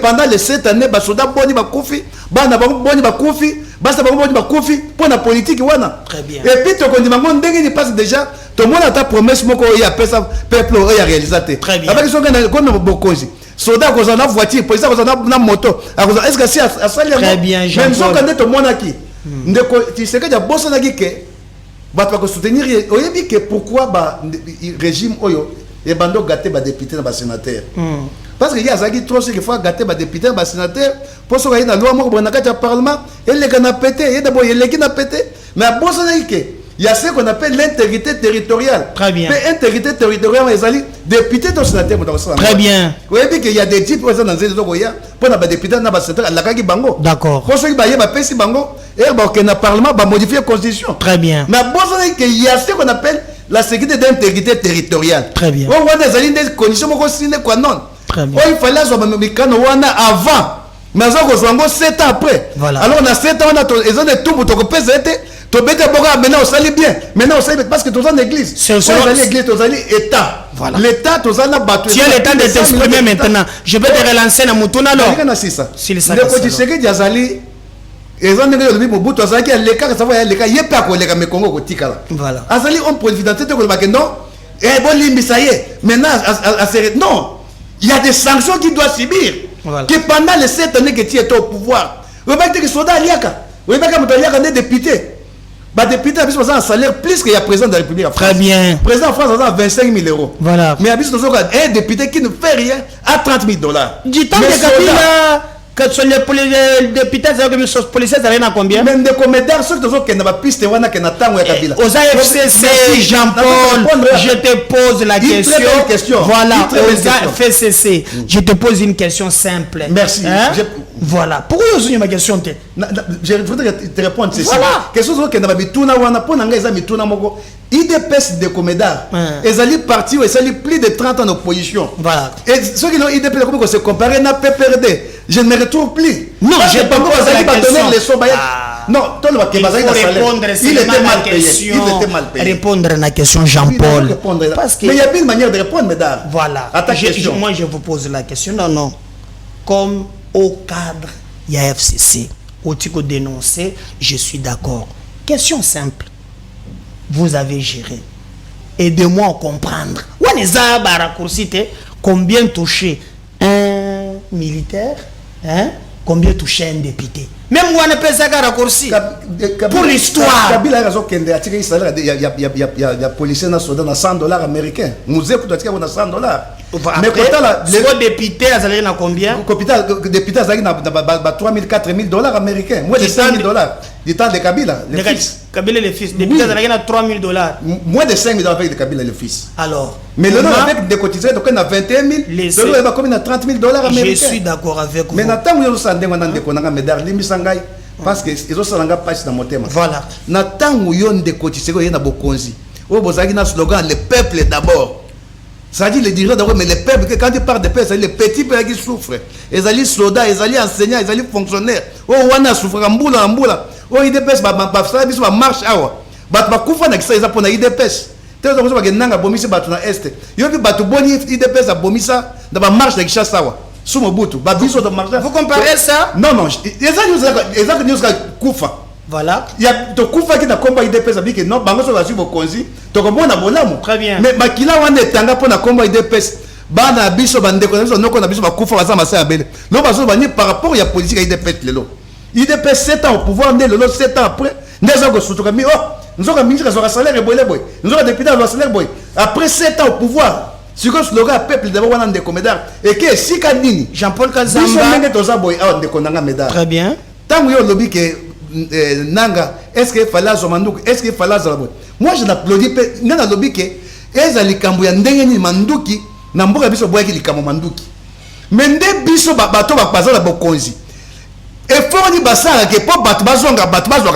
Pendant les 7 années, les soldats boni bakoufi, bana boni bakoufi, basta boni bakoufi, pour la politique, wana. Très bien. Et puis, tu connais, il passe déjà, tout le monde a ta promesse, moko, il y a peuple, il y a réalisé. Très bien. Avec ce qu'on a beaucoup dit. Soldats, qu'on a voiture, policiers, qu'on a moto. Est-ce que c'est à ça, très bien, Jean-Paul. Même si on a tout le monde qui. Tu sais que il y a beaucoup de gens qui soutenir, il y a pourquoi le régime, et bando gâté ba député na sénateur parce que il y a ça qui trop qu'il faut gâter ba député ba sénateur pour ça il y a loi moko na kati parlement et les gars na pété et d'abord les qui na pété mais bon ça il y a ce qu'on appelle l'intégrité territoriale. Très bien. Mais intégrité territoriale les ali député dans sénateur dans ça. Très bien. Vous voyez qu'il y a des types dans ces zoya pour na ba député na ba sénateur la kaki bango. D'accord. Pour ça il ba yeba pesi bango et ba que na parlement ba modifier constitution. Très bien. Mais bon ça il y a ce qu'on appelle la sécurité d'intégrité territoriale. Très bien. On voit des conditions quoi non. Très bien. Il fallait avant. Mais on 7 ans après. Voilà. Alors on a 7 ans, on a tout pour te repérer. Tu maintenant on s'allie bien. Maintenant on s'allie parce que tu es en église. C'est l'église, tu es État. Voilà. L'État, tu es battu. Tu as le temps de t'exprimer maintenant. Je vais te relancer dans Moutouna alors. C'est ça. S'il ça. Et on est le bout de ça, les cas, ça va les cas, il n'y a pas que les cas, mais Congo, voilà. Azali, on peut évidemment que non, et bon, limite, ça y est, maintenant, non, il y a des sanctions qu'il doit subir. Voilà. Que pendant les 7 années que tu es au pouvoir, vous voyez que les soldats, il y a des députés. Les députés ont un salaire plus qu'il y a président de la République. Très bien. Président en France a 25 000 euros. Voilà. Mais il y a un député qui ne fait rien à 30 000 dollars. Du temps de Kabila. Que sont les députés, les policiers, ça rien à combien? Même des comédiens, ceux qui n'ont pas piste, qui n'ont pas Kabila. Aux AFCC, Jean-Paul, je te pose la question. Voilà, aux AFCC, je te pose une question simple. Merci. Voilà. Pourquoi vous avez ma question? Je voudrais te répondre ceci. Voilà. Question qui n'a pas tout IDPS de Coméda, ils allaient partir, ils allaient plus de 30 ans en opposition. Voilà. Et ceux qui ont IDPS, comment se comparer à PPRD, je ne me retrouve plus. Non, je te pose la question. Non, il était mal payé. Répondre à la question, Jean-Paul. Mais il y a une manière de répondre, mesdames. Voilà. Moi, je vous pose la question. Non. Comme au cadre, il y a FCC, au titre dénoncé, je suis d'accord. Question simple. Vous avez géré. Aidez-moi à comprendre. Combien touché un militaire, combien touché un député. Même moi, on peut ça raccourci. Pour l'histoire. Kabila a raison qu'il y a policiers dans $100 américains. Nous avons 100 $. Mais le député, ça a combien? Le député, ça a 3 000, 4 000 $ américains. Moins de 5 000 $. Du temps de Kabila. Kabila le fils. Depuis ça, il y a 3 000 $. Moins de 5 000 avec le Kabila le fils. Alors. Mais le nom avec des cotisations, donc on a 21 000. Le nom est combien à 30 000 $ américains. Je suis d'accord avec vous. Mais maintenant, nous sommes en train de faire des médailles. Parce que ils ont un pas dans mon thème. Voilà. Nathan où yon de cotisations, il y a beaucoup de slogan, le peuple d'abord. Ça dit les dirigeants d'abord, mais le peuple, quand ils parlent de peuple, c'est les petits peuples qui souffrent. Ils sont soldats, ils sont enseignants, ils sont fonctionnaires. Oh, on a souffert en boula. Oh, il dépêche, ma marche. Bah, koufa na kisa pour na IDPS. Tellement que ça nanga bomisa batu na est. Yo bi batu boni IDPS a bomisa na ba marche na Kinshasa wa. Sumo butu, ba biso de marche. Vous comparez ça? Non, exact news koufa. Voilà. Il y a to koufa qui na combat IDPS abi que non, bango so ba subo konzi, to kombo na bolamu. Très bien. Mais makila wana tanga pour na combat IDPS. Bana biso bande ko na ko na biso ba koufa baza masa abele. No bazo bani par rapport à politique IDPS lelo. IDPS 7 ans au pouvoir, lelo 7 ans après, neza go sutuka mi oh. Nous avons ministre qui a salaire et boy. Nous avons député qui a salaire boy. Après 7 ans au pouvoir, ce que le slogan peuple d'abord on a des comédiens et que si Kadini Jean-Paul Kazamba très bien. Tant que le lobby que Nanga est-ce qu'il fallait Zomandouk est-ce qu'il fallait Zalaboy. Moi je n'applaudis pas Nanga lobby que ezali kambu ya ndenge ni manduki na mboka biso boy ki likambo manduki. Mais nde biso bato ba passer la bokonzi. Et faut ni basara que pour battre bazonga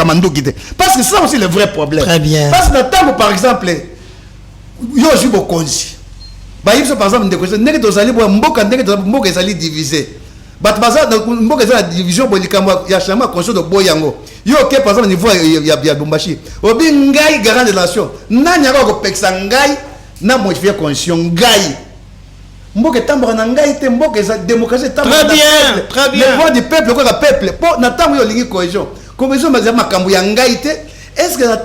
manduki te. Parce que ça aussi le vrai problème. Très bien. Parce que dans par exemple yo ju bokonzi. Ba yibso par exemple ndeko ndenge tozali bo mboka ndenge tozali mboka ezali divisé. Battre bazara mboka ezali division bo likambo ya chama conscience de boyango. Yo ke par exemple niveau ya Bombashi. Obi ngai garant de nation. Nanya ko peksa ngai na modifier conscience ngai. Mboka tambora na ngai te mboka eza démocratie tambora. Très bien, très bien. Le voix du peuple quoi peuple. Po na tango yo lingi cohésion. Cohésion bazama makambo ya ngai te. Est-ce que na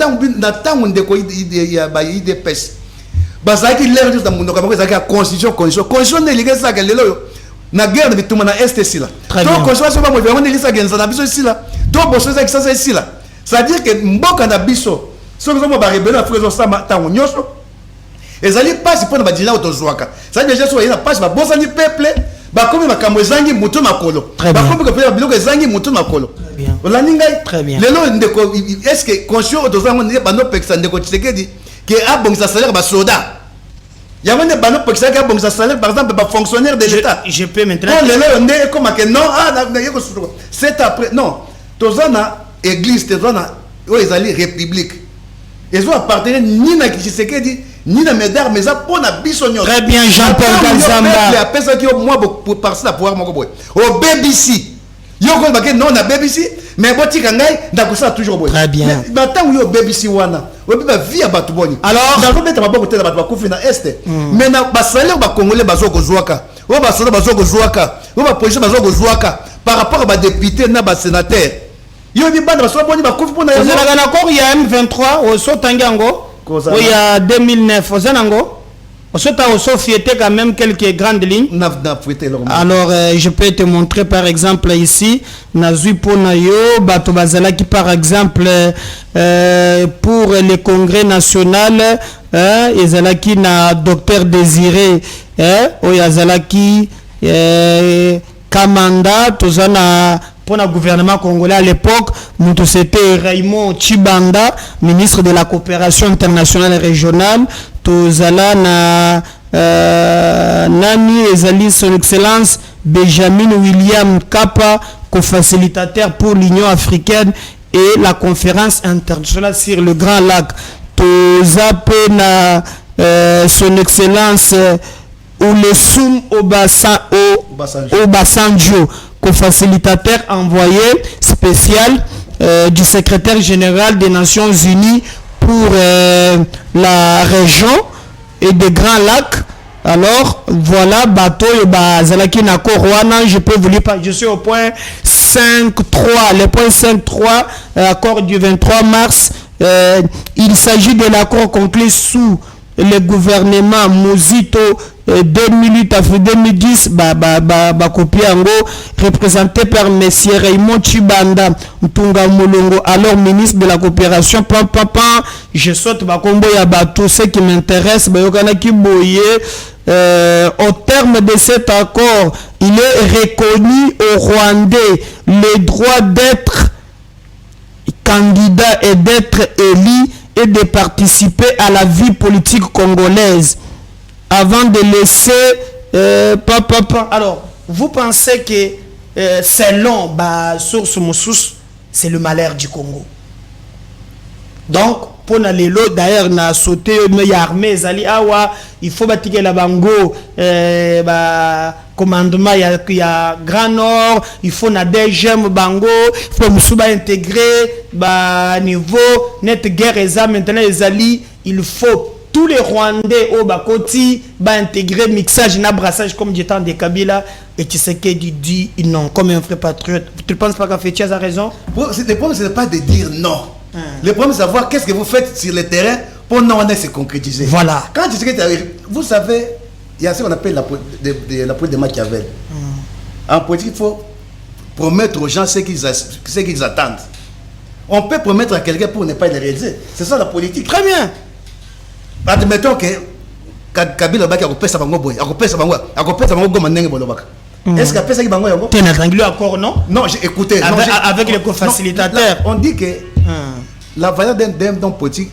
tango ndeko ya ba IDPS. Bazaki l'air juste dans mon donc bazaki constitution ne lingi ça que lelo na guerre de bituma na est sila. Donc constitution ba mo vraiment lisa genza na biso sila. Donc boso ça ça sila. Ça veut dire que mboka na biso so mo ba rebelle Afrique zo sama tango nyoso. Ezali passe pour na badina otozwaka. Ça déjà so ina passe ba bosani peuple ba komi makambo ezangi mutu makolo. Ba komi ko pela biloko ezangi mutu makolo. Bien. Olaningai. Très bien. Lelo ndeko est-ce que conscient otozango ne ba no peksa ndeko Tshisekedi que a bon ça salaire ba soda. Ya mone ba no peksa que a bon ça salaire par exemple ba fonctionnaire de l'état. Je peux maintenant. Non lelo ndé comme que non na yeko suto. C'est après non. Tozana église tozana o ezali république. Ils ont appartenu ni na Tshisekedi ni na medar mais ça pour na bisonyo. Très bien Jean-Paul Kazamba. Il a pensé que moi pour passer la pouvoir moko boy. Au BBC. Yo ko ba non na BBC mais boti kangai ndakusa toujours boy. Très bien. Mais tant yo BBC wana. O bi ba via batu boni. Alors dans le ba boko tela batu ba kufi na est. Mais na ba salaire ba congolais bazoko zwaka. O ba salaire bazoko zwaka. O ba police bazoko zwaka par rapport ba député na ba sénateur. Yo bi banda ba boni ba kufi pona yo. Vous avez l'accord il y a M23 au Sotangango. Oui, il y a 2009, au Zenango. Au Sofiété quand même quelques grandes lignes. Alors, je peux te montrer par exemple ici, Nazui Ponayo, Bato Bazalaki par exemple, pour le congrès national, Yazalaki na Docteur Désiré, Yazalaki Kamanda, Tozana. Pour le gouvernement congolais à l'époque, c'était Raymond Chibanda, ministre de la coopération internationale et régionale. Tozala na Nani Ezali, son excellence Benjamin William Kappa, co-facilitateur pour l'Union africaine et la conférence internationale sur le Grand Lac. Tozape na son excellence Oulesoum Obasanjo, co-facilitateur envoyé spécial du secrétaire général des Nations Unies pour la région et des Grands Lacs. Alors voilà, bateau Bazalaki Nako Rwanda, je peux vous lire, je suis au point 5.3, le point 5.3, accord du 23 mars. Il s'agit de l'accord conclu sous le gouvernement Muzito 2008 à 2010 représenté par M. Raymond Chibanda Mtunga Mulongo, alors ministre de la coopération. Je saute Bakombo Yaba, tout ce qui m'intéresse au terme de cet accord, il est reconnu aux Rwandais le droit d'être candidat et d'être élu et de participer à la vie politique congolaise avant de laisser Alors, vous pensez que selon source Moussous, c'est le malheur du Congo. Donc, pour les lots, d'ailleurs, on a sauté, mais il y a armée, il faut bâtir la bango, commandement, il y a Grand Nord, il faut na DGM bango, il faut Moussouba intégrer, niveau, net guerre et ça, maintenant les alliés, il faut tous les Rwandais au Bakoti, intégrer mixage, brassage comme du temps de Kabila, et tu sais qu'il dit non, comme un vrai patriote. Tu ne penses pas qu'Afechi a raison? Le problème, ce n'est pas de dire non. Le problème, c'est de savoir qu'est-ce que vous faites sur le terrain pour non se concrétiser. Voilà. Quand tu sais que vous savez, il y a ce qu'on appelle la politique de Machiavel. En politique, il faut promettre aux gens ce qu'ils attendent. On peut promettre à quelqu'un pour ne pas le réaliser. C'est ça la politique. Très bien. Admettons que Kabila Baki a coupé sa bango boy, a coupé sa bango manenge bolobaka. Est-ce qu'il a fait ça qui bango yango? Tu as un accord, non? Non, j'ai écouté. Avec les co-facilitateurs. On dit que la valeur d'un homme politique,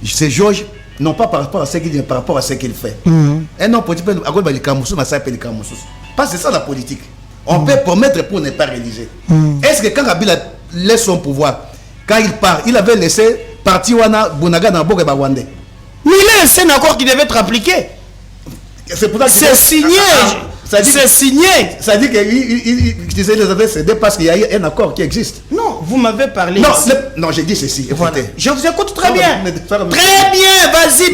c'est Georges, non pas par rapport à ce qu'il dit, mais par rapport à ce qu'il fait. Un homme politique, parce que c'est ça la politique. On peut promettre pour ne pas réaliser. Est-ce que quand Kabila laisse son pouvoir, quand il part, il avait laissé partir Wana Bunaga dans Boga Bawande? Mais il est un accord qui devait être appliqué. C'est signé. C'est signé. Ça dit qu'ils les avaient cédé parce qu'il y a un accord qui existe. Non, vous m'avez parlé. Non, j'ai dit ceci. Voilà. Je vous écoute très bien. Très bien, vas-y.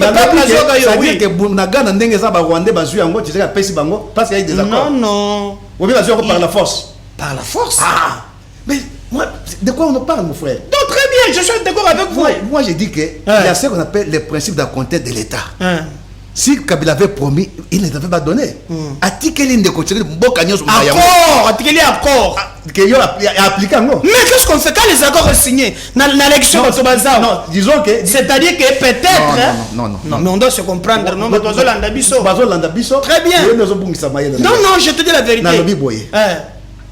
Ça dit que Bunaga n'a pas Rwandais, parce qu'il y a des accords. Non. Ou bien par la force. Par la force? Ah. Mais moi, de quoi on parle, mon frère? Non, très bien, je suis d'accord avec vous. Moi, j'ai dit qu'il y a ce qu'on appelle les principes d'accompagnement de l'État. Si Kabila avait promis, il ne l'avait pas donné. Article de côté, accord, article accord. Appliqué. Mais qu'est-ce qu'on fait quand les accords sont signés dans l'élection? Non, disons que. C'est-à-dire que peut-être. Non. Mais on doit se comprendre. Non, très bien. Non, je te dis la vérité.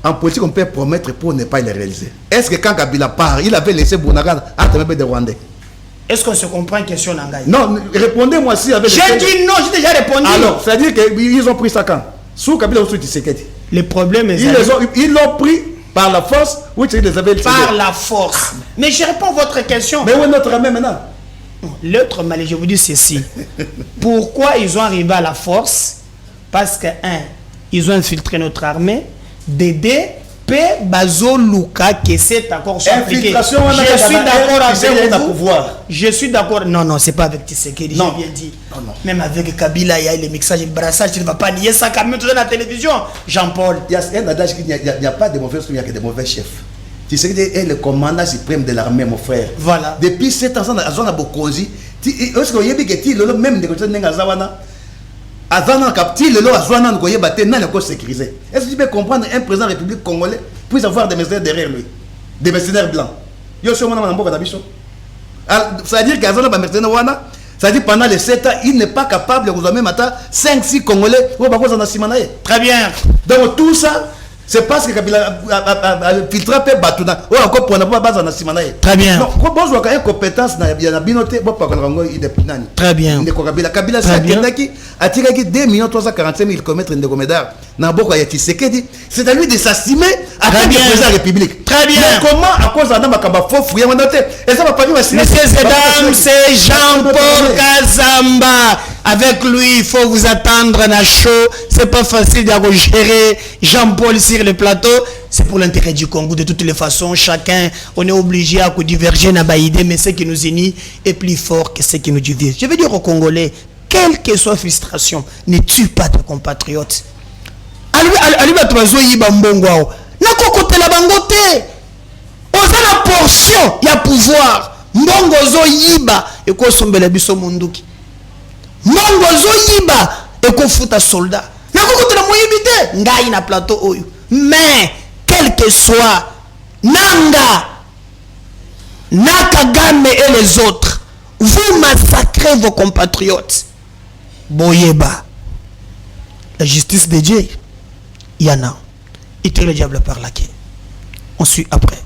En politique, on peut promettre pour ne pas le réaliser. Est-ce que quand Kabila part, il avait laissé Bounaga à tomber de Rwandais? Est-ce qu'on se comprend une question Nangaï? Non, répondez-moi si avec. J'ai dit non, j'ai déjà répondu. Alors, c'est-à-dire qu'ils ont pris ça quand? Sous Kabila ou sous Tshisekedi? Le problème est. Ils l'ont pris par la force ou tu les avais. Par la force. Mais je réponds à votre question. Mais où est notre armée maintenant? L'autre mal, je vous dis ceci. Pourquoi ils ont arrivé à la force? Parce que, ils ont infiltré notre armée. Dédé, P, Bazo, Luka, que cet accord soit appliqué. Je suis d'accord avec vous. Je suis d'accord. Non, c'est pas avec Tshisekedi, j'ai bien dit. Non. Même avec Kabila, il y a les mixages et le brassage, tu ne vas pas nier ça quand même dans la télévision. Jean-Paul. Il y a un adage qui dit qu'il n'y a pas de mauvais il n'y a que de mauvais chefs. Tshisekedi est le commandant suprême de l'armée, mon frère. Voilà. Depuis 7 ans, à Zona Bokonzi, est-ce qu'il y a que même des côtés de Nengazawana? Est-ce que tu peux comprendre un président de la République congolais puisse avoir des mercenaires derrière lui, des mercenaires blancs? C'est-à-dire qu'à Zona mercenaires, c'est-à-dire pendant les 7 ans, il n'est pas capable de vous amener 5-6 Congolais. Très bien. Donc tout ça, c'est parce que Kabila a filtré peu Batuna. Ou encore pour ne pas base en Simanae. Très bien. Donc, bon, je vois compétence il y a binoté, bon, pas qu'on il est pinani. Très bien. Kabila, c'est qui a tiré 2 345 000 km de Gomedar. Naboko ya Tshisekedi, c'est à lui de s'astimer à tant que président de la République. Très bien. Mais comment, à cause d'un Makaba faux fouillé, et ça va pas dire Messieurs et dames, c'est Jean-Paul Kazamba. Avec lui, il faut vous attendre à la show. C'est pas facile de gérer Jean-Paul sur le plateau. C'est pour l'intérêt du Congo. De toutes les façons, chacun, on est obligé à diverger dans idée, mais ce qui nous unit est plus fort que ce qui nous divise. Je veux dire aux Congolais, quelle que soit frustration, ne tue pas tes compatriotes. Ali bato bazoyiba mbongo ao nakokotela bango te oza na portion ya pouvoir mbongo ozoyiba ekosombela biso munduki mbongo ozoyiba ekofuta soldat nakokotela moyibi te ngai na plateau oyo mais quel que soit Nanga Nakagame et les autres vous massacrez vos compatriotes boyeba la justice de Dieu. Yana, il tire le diable par la quai. On suit après.